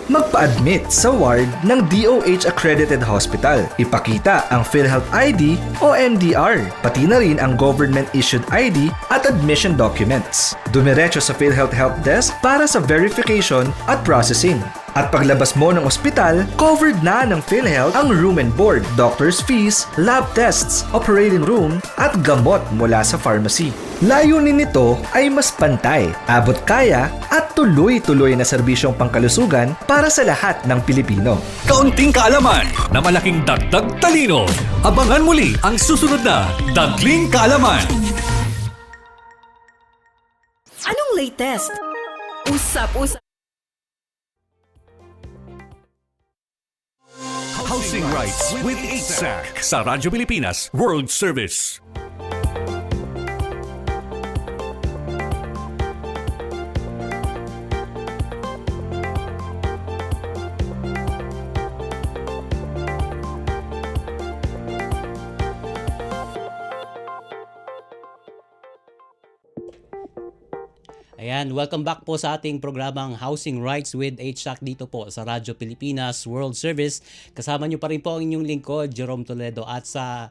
Magpa-admit sa ward ng DOH accredited hospital. Ipakita ang PhilHealth ID o NDR, pati na rin ang government issued ID at admission documents. Dumiretso sa PhilHealth Help Desk para sa verification at processing. At paglabas mo ng ospital, covered na ng PhilHealth ang room and board, doctor's fees, lab tests, operating room, at gamot mula sa pharmacy. Layunin nito ay mas pantay, abot kaya, at tuloy-tuloy na serbisyong pangkalusugan para sa lahat ng Pilipino. Kaunting kaalaman na malaking dagdag talino. Abangan muli ang susunod na Dagling Kaalaman. Anong latest? Usap-usap. Housing Rights with HSAC sa Radyo Pilipinas World Service. Ayan, welcome back po sa ating programang Housing Rights with HSAC dito po sa Radyo Pilipinas World Service. Kasama nyo pa rin po ang inyong lingkod, Jerome Toledo. At sa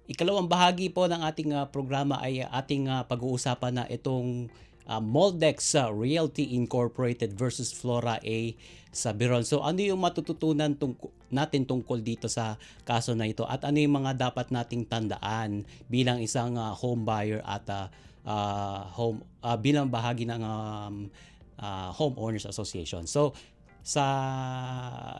ikalawang bahagi po ng ating programa ay ating pag-uusapan na itong Moldex Realty Incorporated versus Flora A. Saberon. So ano yung matututunan natin tungkol dito sa kaso na ito at ano yung mga dapat nating tandaan bilang isang home buyer at bilang bahagi ng Homeowners Association. So sa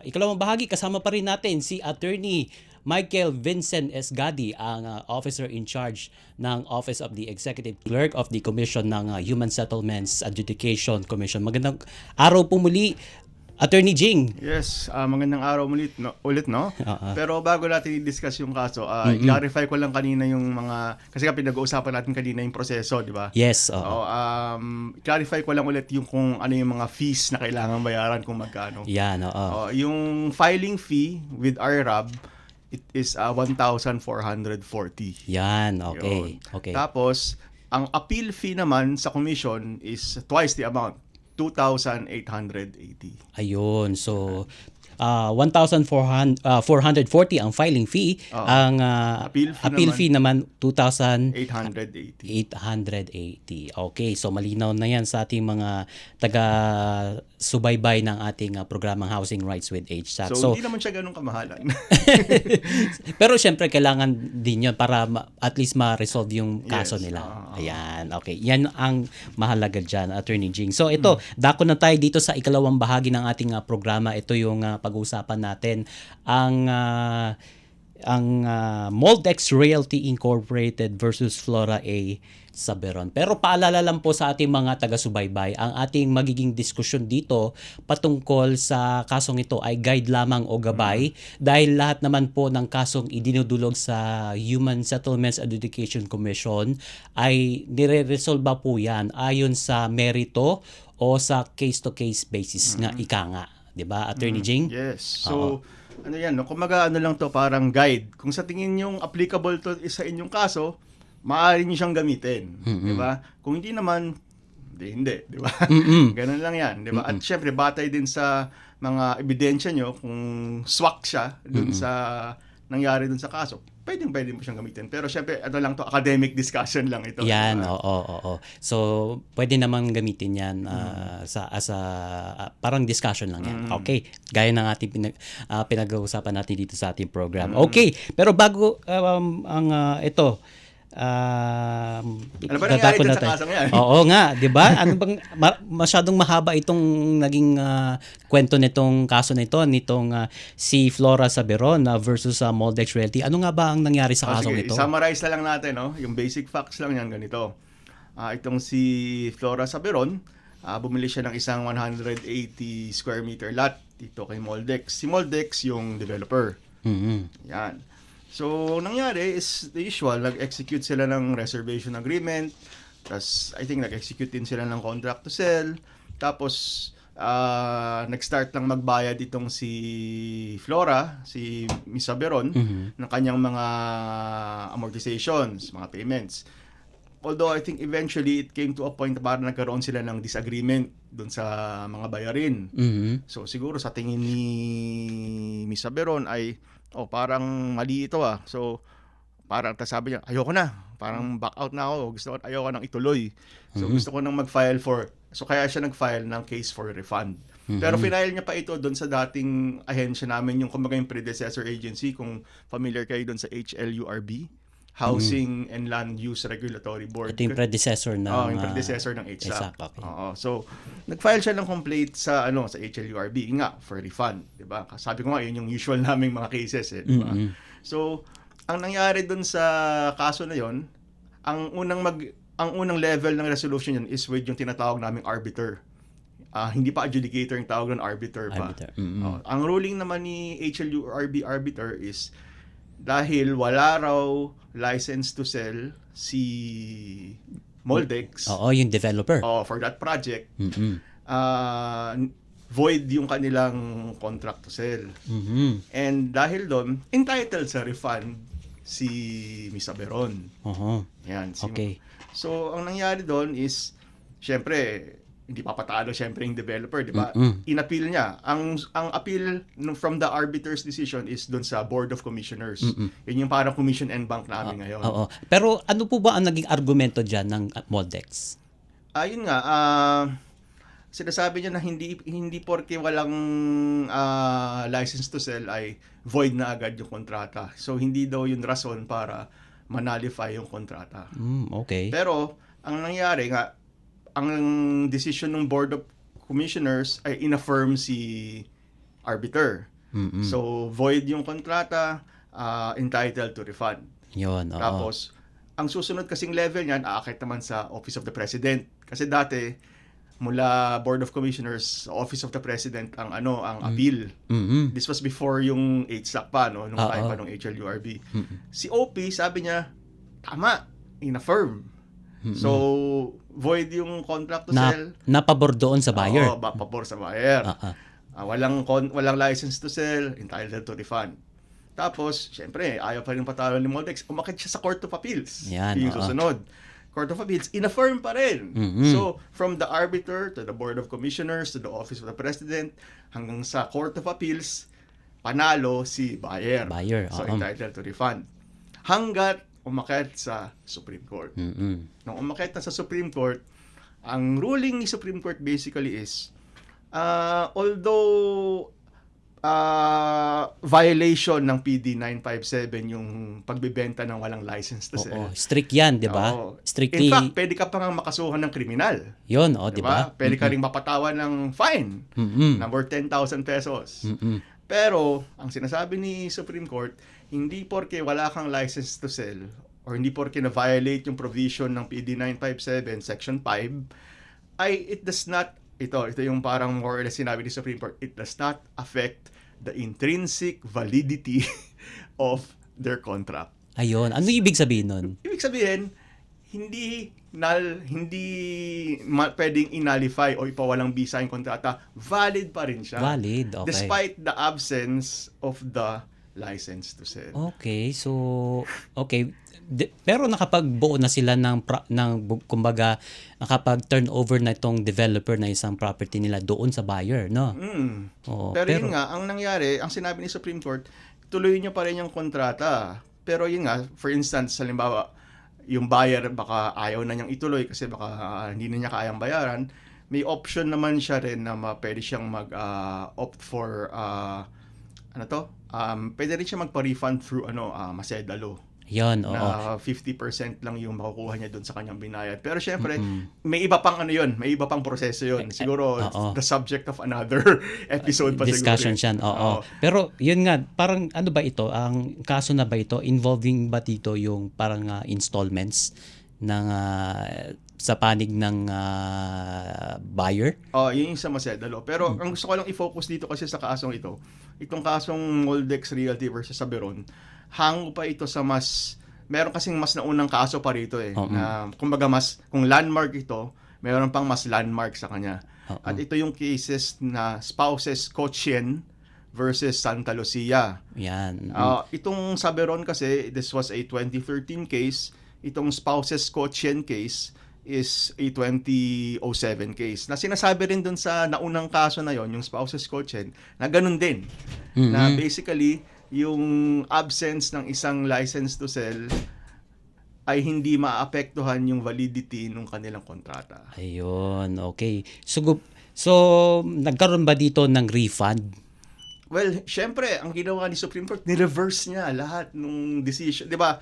ikalawang bahagi kasama pa rin natin si Attorney Michael Vincent Esgadi, ang officer in charge ng Office of the Executive Clerk of the Commission ng Human Settlements Adjudication Commission. Magandang araw po muli, Attorney Jing. Yes, magandang araw ulit, no? Oo. Pero bago natin i-discuss yung kaso, i-clarify ko lang kanina yung mga, kasi nga pinag-uusapan natin kanina yung proseso, di ba? Yes, oo. Oo, clarify ko lang ulit yung kung ano yung mga fees na kailangan bayaran kung magkano. Yan, oo. Yung filing fee with RRAB, it is 1,440. Yan, okay. Yun. Okay. Tapos, ang appeal fee naman sa commission is twice the amount, 2,880. Ayun. So 1,440 ang filing fee. Oo. Ang Appeal fee naman 2,880. 880. Okay, so malinaw na yan sa ating mga taga-subaybay ng ating programang Housing Rights with HSAC. So, hindi naman siya ganun kamahalan. Pero syempre kailangan din yun para at least ma-resolve yung kaso Yes, nila. oo. Ayan, okay. Yan ang mahalaga dyan, Attorney Jing. So ito, dako na tayo dito sa ikalawang bahagi ng ating programa. Ito yung pag-uusapan natin ang Moldex Realty Incorporated versus Flora A. Saberon. Pero paalala lang po sa ating mga taga-subaybay, ang ating magiging diskusyon dito patungkol sa kasong ito ay guide lamang o gabay dahil lahat naman po ng kasong idinudulog sa Human Settlements Adjudication Commission ay nire-resolve po yan ayon sa merito o sa case-to-case basis nga ika nga. 'Di ba, Attorney Jing? Yes. So, ano yan, no? Kumaga ano lang to, parang guide. Kung sa tingin yung applicable to sa inyong kaso, maaari nyo siyang gamitin. Di ba? Kung hindi naman, hindi. Di ba? Ganun lang yan. Di ba? At syempre, batay din sa mga ebidensya nyo, kung swak siya dun sa nangyari dun sa kaso, pwede mo siyang gamitin. Pero syempre, ano lang to, academic discussion lang ito. Yan, diba? oo. So, pwede naman gamitin yan as a parang discussion lang yan. Okay, gaya ng ating pinag-uusapan natin dito sa ating program. Okay, pero bago ito, ano ba nangyari dun sa kasong yan? Oo nga, 'di ba? Ano bang masyadong mahaba itong naging kwento nitong kaso nitong si Flora Saberon versus Moldex Realty. Ano nga ba ang nangyari sa kasong ito? Summarize na lang natin, no? Yung basic facts lang yan ganito. Itong si Flora Saberon, bumili siya ng isang 180 square meter lot dito kay Moldex. Si Moldex yung developer. Yan. So, nangyari is the usual, nag-execute sila ng reservation agreement, tapos I think nag-execute din sila ng contract to sell, tapos nag-start lang magbayad itong si Flora, si Miss Saberon, ng kanyang mga amortizations, mga payments. Although I think eventually it came to a point na parang nagkaroon sila ng disagreement dun sa mga bayarin. So siguro sa tingin ni Miss Saberon ay parang mali ito So, parang sabi niya, ayoko na. Parang back out na ako. Ayoko nang ituloy. So, gusto ko nang mag-file so kaya siya nag-file ng case for refund. Pero final niya pa ito doon sa dating ahensya namin, yung kumbaga yung predecessor agency, kung familiar kayo doon sa HLURB, Housing and Land Use Regulatory Board. Ito yung predecessor ng yung predecessor ng HSAC. Okay. So, nag-file siya ng complaint sa HLURB nga for refund, 'di ba? Sabi ko nga yun yung usual naming mga cases, 'di ba? So, ang nangyari dun sa kaso na 'yon, ang unang level ng resolution yun is with yung tinatawag naming arbiter. Hindi pa adjudicator yung tawag ng arbiter pa. Ang ruling naman ni HLURB arbiter is dahil wala raw license to sell si Moldex. Yung developer. For that project. Void yung kanilang contract to sell. And dahil doon, entitled sa refund si Miss Saberon. Yan. Okay. So, ang nangyari doon is, syempre, hindi papatalo syempre yung developer, di ba? In-appeal niya. Ang appeal from the arbiter's decision is doon sa Board of Commissioners. Yun yung parang commission and bank namin ngayon. Pero ano po ba ang naging argumento dyan ng Moldex? Ayun nga, sinasabi niya na hindi porke walang license to sell ay void na agad yung kontrata. So, hindi daw yung rason para manalify yung kontrata. Okay. Pero, ang nangyari nga, ang decision ng Board of Commissioners ay inaffirm si arbiter. So, void yung kontrata, entitled to refund. Yun, Tapos, ang susunod kasing level niyan, aakit naman sa Office of the President. Kasi dati, mula Board of Commissioners, Office of the President ang appeal. This was before yung HSAC pa, no, nung time pa nung HLURB. Si OP sabi niya tama, in-affirm. So void yung contract to sell. Napabor doon sa buyer. Oo, pabor sa buyer. Walang license to sell, entitled to refund. Tapos, syempre, ayaw pa rin patalo ni Moldex. Umakit siya sa Court of Appeals. Yan, Yung susunod. Court of Appeals, in-affirm pa rin. So, from the arbiter to the Board of Commissioners to the Office of the President hanggang sa Court of Appeals, panalo si buyer. So, entitled to refund. Hanggat umakit sa Supreme Court. Nung umakit na sa Supreme Court, ang ruling ni Supreme Court basically is, although violation ng PD 957 yung pagbebenta ng walang license to sell. Strict yan, di ba? Strictly. In fact, pwede ka pa nga makasuhan ng kriminal. Yun, di ba? Pwede ka rin mapatawan ng fine number 10,000 pesos. Pero, ang sinasabi ni Supreme Court, hindi porke wala kang license to sell or hindi porke na-violate yung provision ng PD 957 Section 5, ay it does not ito yung parang more or less sinabi ni Supreme Court, it does not affect the intrinsic validity of their contract. Ayun. Ano ibig sabihin nun? Ibig sabihin, hindi pwedeng inalify o ipawalang bisa yung kontrata, valid pa rin siya. Valid, okay. Despite the absence of the license to sell. Okay, so pero nakapagbuo na sila ng kumbaga nakapag-turnover na itong developer na isang property nila doon sa buyer, no? Pero yun nga, ang nangyari, ang sinabi ni Supreme Court, tuloy niyo pa rin yung kontrata. Pero yun nga, for instance, halimbawa, yung buyer baka ayaw na niyang ituloy kasi baka hindi na niya kayang bayaran, may option naman siya rin na pwede siyang mag-opt for pwede rin siya magpa-refund through Masedalo. Yan, na 50% lang yung makukuha niya doon sa kanyang binayad. Pero syempre, may iba pang may iba pang proseso yun. Siguro, the subject of another episode pa discussion siguro. Yan, Pero yun nga, parang ano ba ito? Ang kaso na ba ito? Involving ba dito yung parang installments ng sa panig ng buyer? Yun yung sa Masedalo. Pero ang gusto ko lang i-focus dito kasi sa kasong ito, itong kasong Moldex Realty versus Saberon, hango pa ito sa meron kasing mas naunang kaso pa rito na kumbaga kung landmark ito, meron pang mas landmark sa kanya. At ito yung cases na spouses Cochien versus Santa Lucia. Yan. Itong Saberon kasi, this was a 2013 case. Itong spouses Cochien case is a 2007 case. Na sinasabi rin dun sa naunang kaso na yon, yung spouses Cochien, na ganun din. Na basically, yung absence ng isang license to sell ay hindi maapektuhan yung validity ng kanilang kontrata. Ayun, okay. So nagkaroon ba dito ng refund? Well, syempre, ang ginawa ni Supreme Court, ni-reverse niya lahat ng decision. 'Di ba?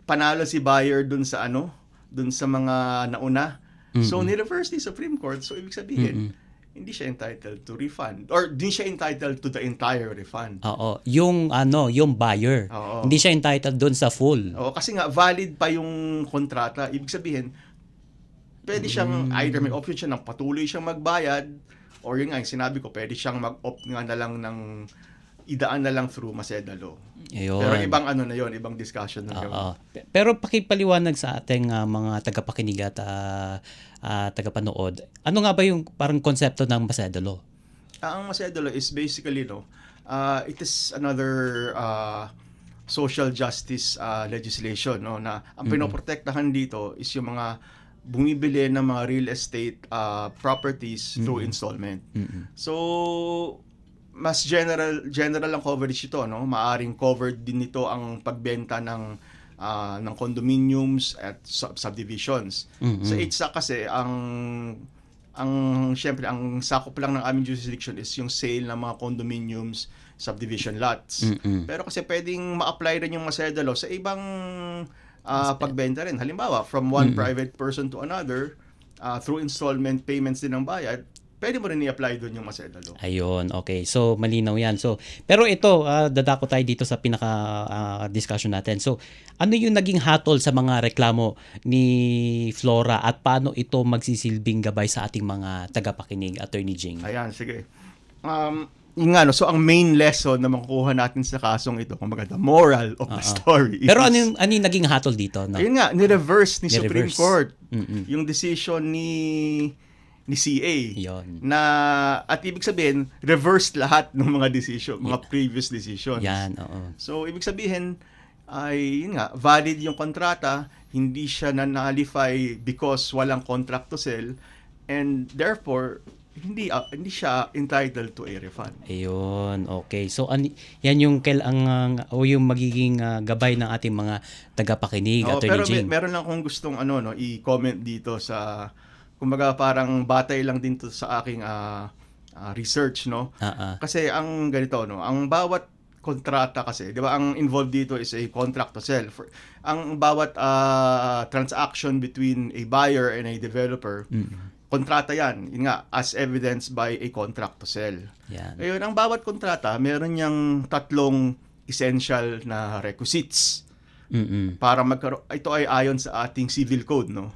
Panalo si buyer dun sa mga nauna. So ni-reverse ni Supreme Court. So ibig sabihin, hindi siya entitled to refund or hindi siya entitled to the entire refund. Yung buyer. Hindi siya entitled doon sa full. Kasi nga valid pa yung kontrata. Ibig sabihin, pwede siyang either may option siya ng patuloy siyang magbayad or yun nga yung sinabi ko, pwede siyang mag-opt nga na lang ng idaan na lang through Masedalo. Ayun. Pero ibang na yun, ibang discussion na yun. Pero pakipaliwanag sa ating mga tagapakinig at tagapanood. Ano nga ba yung parang konsepto ng Masedalo? Ang Masedalo is basically it is another social justice legislation na ang pinoprotektahan dito is yung mga bumibili ng mga real estate properties through installment. So mas general ang coverage ito, no? Maaring covered din nito ang pagbenta ng condominiums at subdivisions. Sa HSAC kasi syempre ang sakop lang ng aming jurisdiction is yung sale ng mga condominiums, subdivision lots. Pero kasi pwedeng ma-apply rin yung Masedalo sa ibang pagbenta rin. Halimbawa, from one private person to another, through installment payments din ng bayad, pwede mo rin i-apply doon yung Maseda Law. Ayun, okay. So, malinaw yan. So, pero ito, dadako tayo dito sa discussion natin. So, ano yung naging hatol sa mga reklamo ni Flora at paano ito magsisilbing gabay sa ating mga tagapakinig, Attorney Jing? Ayan, sige. Yung ano, so ang main lesson na makukuha natin sa kasong ito, kumbaga the moral of the story is, Pero ano yung naging hatol dito? No? ayun nga, ni-reverse ni Supreme Ni-reverse. Court yung decision ni CA. Yun. Na, at ibig sabihin, reversed lahat ng mga decision, mga previous decisions. Yan, oo. So, ibig sabihin, ay, yun nga, valid yung kontrata, hindi siya na-nullify because walang contract to sell, and therefore, hindi siya entitled to a refund. Ayun, okay. So, yan yung yung magiging gabay ng ating mga tagapakinig, Attorney Pero Jing. meron lang akong gustong i-comment dito sa, kumbaga parang batay lang din to sa aking research, no? Kasi ang ganito, no, ang bawat kontrata kasi, 'di ba, ang involved dito is a contract to sell. Ang bawat transaction between a buyer and a developer, kontrata yan. Yun nga, as evidenced by a contract to sell. Yan. Ngayon, ang bawat kontrata, meron niyang 3 essential na requisites para magkaroon. Ito ay ayon sa ating civil code, no?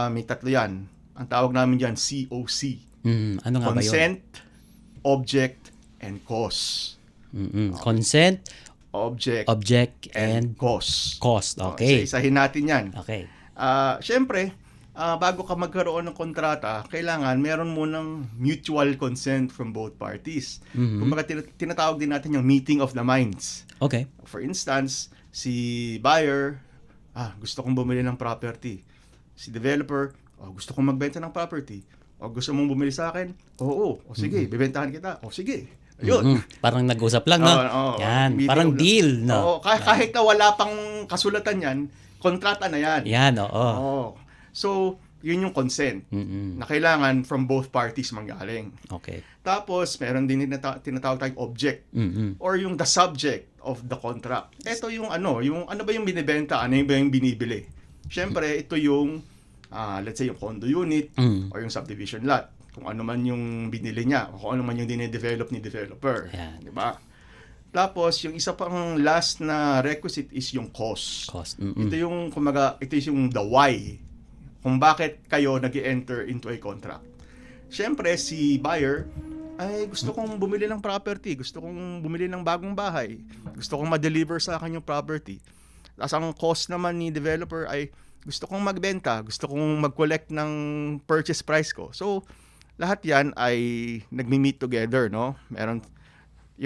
May 3 yan. Ang tawag namin dyan, COC. Ano nga ba yun? Consent, object, and cause. Consent, Object, and cause. cost. Okay. Isa-isahin natin yan. Okay. Siyempre, bago ka magkaroon ng kontrata, kailangan meron munang mutual consent from both parties. Kumbaga, tinatawag din natin yung meeting of the minds. Okay. For instance, si buyer, gusto kong bumili ng property. Si developer, gusto kong magbenta ng property. O gusto mong bumili sa akin? Oo. O sige, bibentahan kita. O sige. Ayun. Parang nag-usap lang, no? Yan. Meeting Parang of- deal, no? Oo, kahit na wala pang kasulatan yan, kontrata na yan. Yan, oo. Oo. So, yun yung consent na kailangan from both parties manggaling. Okay. Tapos, meron din tinatawag tayong object or yung the subject of the contract. Ito yung ano ba yung binibenta, ano ba yung binibili. Siyempre, ito yung, let's say, yung condo unit or yung subdivision lot. Kung ano man yung binili niya o kung ano man yung dinedevelop ni developer. Yan. Di ba? Tapos, yung isa pang last na requisite is yung cost. Cost. Ito yung, kumaga, ito yung the why. Kung bakit kayo nag-enter into a contract. Siyempre, si buyer, ay gusto kong bumili ng property, gusto kong bumili ng bagong bahay, gusto kong ma-deliver sa akin yung property. Tapos ang cost naman ni developer ay gusto kong magbenta, gusto kong mag-collect ng purchase price ko. So, lahat yan ay nagmi-meet together, no?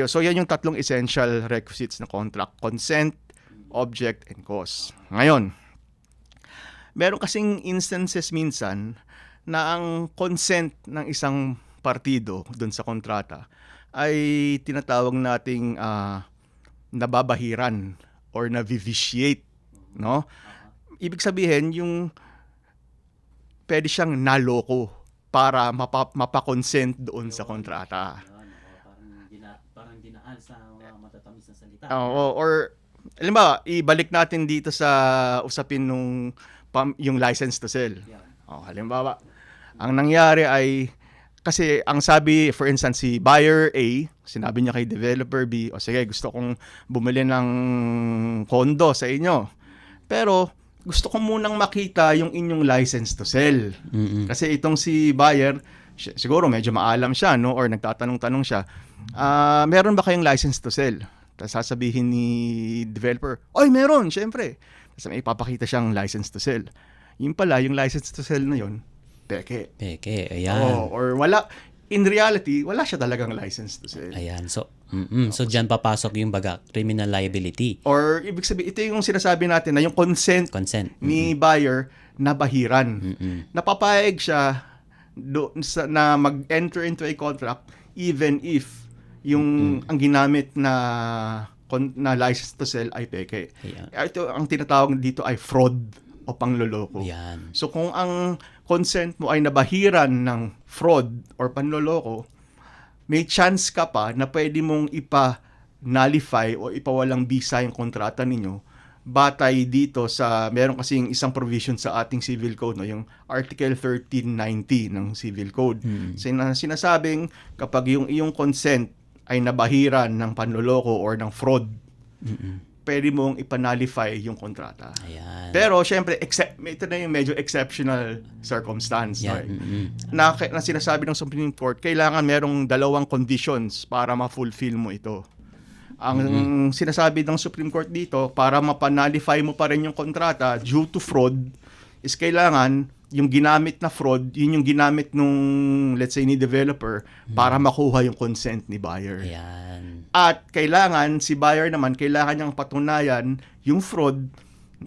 So, yan yung 3 essential requisites na contract. Consent, object, and cost. Ngayon, meron kasing instances minsan na ang consent ng isang partido doon sa kontrata ay tinatawag nating nababahiran or na-vitiate, no? Ibig sabihin, yung pwede siyang naloko para mapakonsent doon sa kontrata. Parang dinaan sa mga matatamis na salita. Or alam ba, ibalik natin dito sa usapin yung license to sell. Halimbawa, ang nangyari ay, kasi ang sabi, for instance, si buyer A, sinabi niya kay developer B, sige, gusto kong bumili ng condo sa inyo. Pero, gusto ko munang makita yung inyong license to sell. Kasi itong si buyer, siguro medyo maalam siya, no? Or nagtatanong-tanong siya, meron ba kayong license to sell? Tapos sasabihin ni developer, meron, syempre. Tapos may ipapakita siyang license to sell. Yung pala, yung license to sell na yun, peke. Peke, ayan. Or wala, in reality, wala siya talagang license to sell. Ayan, so diyan papasok yung criminal liability. Or ibig sabihin, ito yung sinasabi natin na yung consent ni buyer nabahiran. Napapayag siya na mag-enter into a contract even if yung ang ginamit na license to sell ay peke. Ayan. Ito ang tinatawag dito ay fraud o panloloko. Ayan. So kung ang consent mo ay nabahiran ng fraud or panloloko, may chance ka pa na pwede mong ipa-nullify o ipawalang bisa yung kontrata ninyo batay dito sa meron kasing isang provision sa ating civil code, no, yung Article 1390 ng Civil Code. Sinasabing kapag yung iyong consent ay nabahiran ng panloloko or ng fraud, pwede mong ipanalify yung kontrata. Ayan. Pero syempre ito na yung medyo exceptional circumstance, no, na sinasabi ng Supreme Court, kailangan merong dalawang conditions para ma-fulfill mo ito. Ang sinasabi ng Supreme Court dito, para mapanalify mo pa rin yung kontrata due to fraud, is kailangan yung ginamit na fraud, yun yung ginamit nung, let's say, ni developer para makuha yung consent ni buyer. Ayan. At kailangan, si buyer naman, kailangan niyang patunayan yung fraud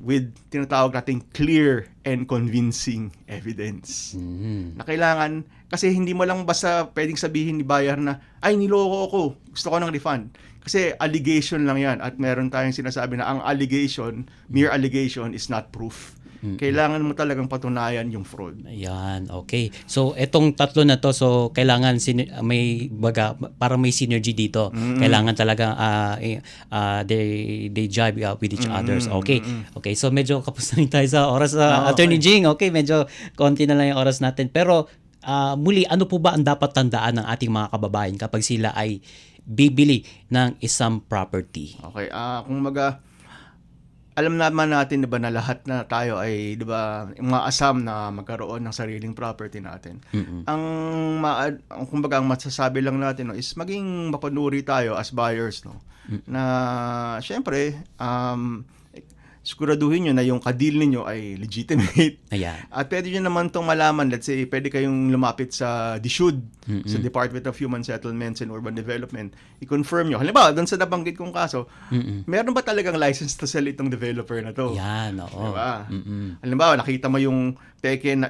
with tinatawag nating clear and convincing evidence. Na kailangan, kasi hindi mo lang basta pwedeng sabihin ni buyer na, ay, niloko ako, gusto ko ng refund. Kasi allegation lang yan at meron tayong sinasabi na ang allegation, mere allegation is not proof. Kailangan mo talagang patunayan yung fraud. Ayan, okay. So, etong tatlo na to, so kailangan para may synergy dito. Kailangan talaga they jive with each others. Okay. Okay, so medyo kapos na rin tayo sa oras. Attorney Jing, okay, medyo konti na lang yung oras natin. Pero muli, ano po ba ang dapat tandaan ng ating mga kababayan kapag sila ay bibili ng isang property? Okay, kung alam naman natin, 'di ba, na lahat na tayo ay, 'di ba, umaasam na magkaroon ng sariling property natin. Ang kumbaga ang masasabi lang natin, no, is maging mapanuri tayo as buyers, no. Na syempre siguraduhin nyo na yung ka-deal ninyo ay legitimate. Ayan. At pwede nyo naman itong malaman, let's say, pwede kayong lumapit sa DSUD, sa Department of Human Settlements and Urban Development, i-confirm nyo. Halimbawa, doon sa nabanggit kong kaso, meron ba talagang license to sell itong developer na to? Yan, oo. Diba? Halimbawa, nakita mo yung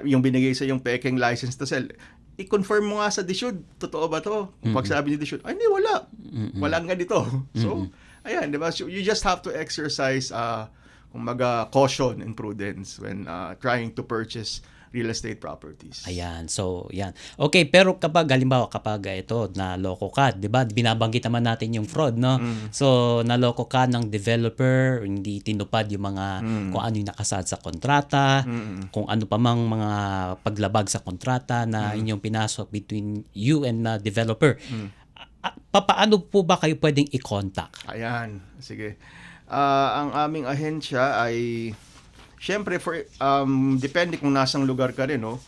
yung binigay sa yung pekeng license to sell, i-confirm mo nga sa DSUD, totoo ba to? Pag sabi ni DSUD, ay, hindi, wala. Walang ganito. So, ayan, diba? So, you just have to exercise kumbaga caution and prudence when trying to purchase real estate properties. Ayan. So, yan. Okay, pero kapag halimbawa ito naloko ka, 'di ba? Binabanggit naman natin yung fraud, no? So, naloko ka ng developer, hindi tinupad yung mga kung ano yung nakasaad sa kontrata, kung ano pa mang mga paglabag sa kontrata na inyong pinasok between you and developer. Paano po ba kayo pwedeng i-contact? Ayan. Sige. Ang aming ahensya ay syempre depende kung nasang lugar ka rin, no?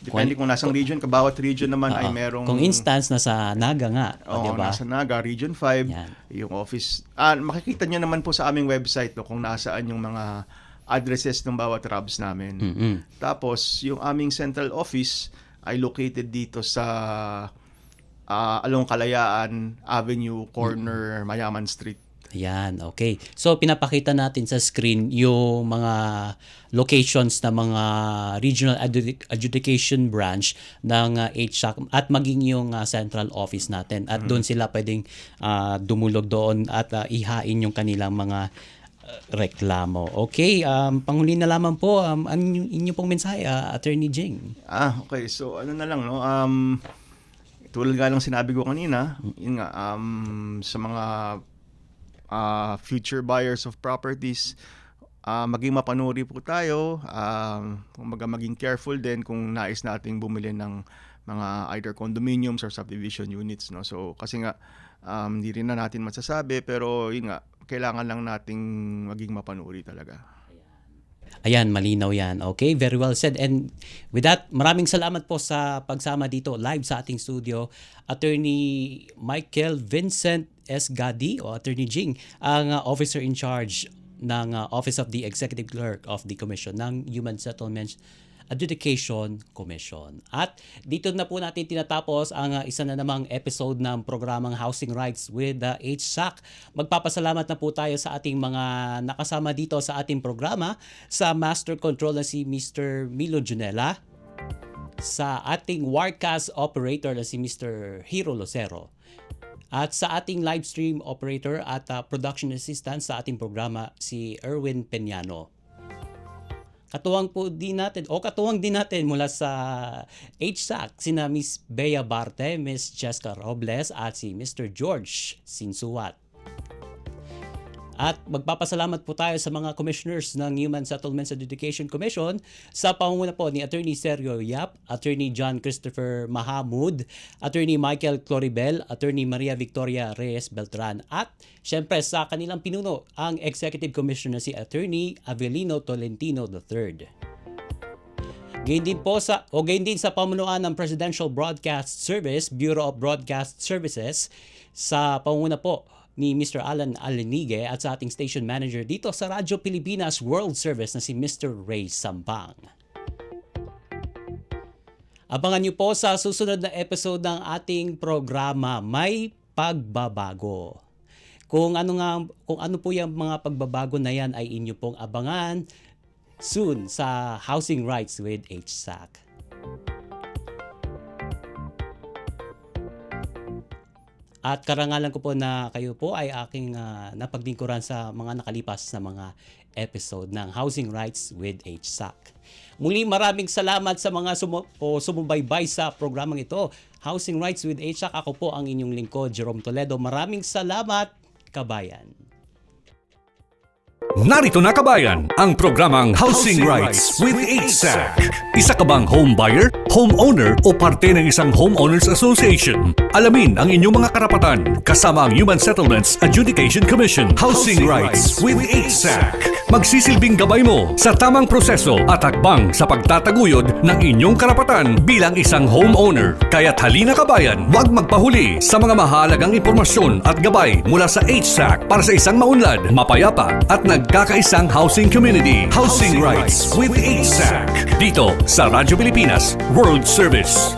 Depende kung nasang region ka, bawat region naman ay merong kung instance nasa Naga nga, diba? Nasa Naga, Region 5, yan. Yung office. Makikita nyo naman po sa aming website, no, kung nasaan yung mga addresses ng bawat RABs namin. Tapos yung aming central office ay located dito sa along Kalayaan Avenue, corner Mayaman Street. Ayan, okay. So, pinapakita natin sa screen yung mga locations na mga regional adjudication branch ng HSAC at maging yung central office natin. At doon sila pwedeng dumulog doon at ihain yung kanilang mga reklamo. Okay, panghuli na lamang po, inyo pong mensahe, Attorney Jing. Okay. So, ano na lang, no? Tulad nga lang sinabi ko kanina, yun nga, sa mga future buyers of properties, maging mapanuri po tayo, maging careful din kung nais nating bumili ng mga either condominiums or subdivision units, no? So, kasi nga, hindi rin na natin masasabi, pero yun nga, kailangan lang nating maging mapanuri talaga. Ayan, malinaw yan. Okay, very well said. And with that, maraming salamat po sa pagsama dito live sa ating studio. Attorney Michael Vincent S. Gadi o Attorney Jing, ang officer in charge ng Office of the Executive Clerk of the Commission ng Human Settlements Adjudication Commission. At dito na po natin tinatapos ang isa na namang episode ng programang Housing Rights with HSAC. Magpapasalamat na po tayo sa ating mga nakasama dito sa ating programa, sa Master Control na si Mr. Milo Junella, sa ating Wirecast Operator na si Mr. Hiro Lucero, at sa ating live stream operator at production assistant sa ating programa si Erwin Peñano. Katuwang din natin mula sa HSAC sina Miss Bea Barte, Miss Jessica Robles at si Mr. George Sinsuat. At magpapasalamat po tayo sa mga commissioners ng Human Settlements and Education Commission sa pangunguna po ni Attorney Sergio Yap, Attorney John Christopher Mahamud, Attorney Michael Cloribel, Attorney Maria Victoria Reyes Beltran, at syempre sa kanilang pinuno, ang Executive Commissioner si Attorney Avelino Tolentino III. Gayon din sa pamunuan ng Presidential Broadcast Service, Bureau of Broadcast Services, sa pangunguna po ni Mr. Alan Alenigue at sa ating station manager dito sa Radyo Pilipinas World Service na si Mr. Ray Sampang. Abangan niyo po sa susunod na episode ng ating programa, May Pagbabago. Kung ano po yung mga pagbabago na yan ay inyo pong abangan soon sa Housing Rights with HSAC. At karangalan ko po na kayo po ay aking napaglingkuran sa mga nakalipas na mga episode ng Housing Rights with HSAC. Muli maraming salamat sa mga sumubaybay sa programang ito. Housing Rights with HSAC. Ako po ang inyong lingkod, Jerome Toledo. Maraming salamat, kabayan. Narito na kabayan, ang programang Housing Rights with HSAC. Isa ka bang home buyer, homeowner o parte ng isang homeowners association? Alamin ang inyong mga karapatan kasama ang Human Settlements Adjudication Commission. Housing Rights with HSAC. Magsisilbing gabay mo sa tamang proseso at hakbang sa pagtataguyod ng inyong karapatan bilang isang homeowner. Kaya't halina kabayan, huwag magpahuli sa mga mahalagang impormasyon at gabay mula sa HSAC para sa isang maunlad, mapayapa at nagkakaisang housing community. Housing Rights with HSAC. Dito sa Radyo Pilipinas World Service.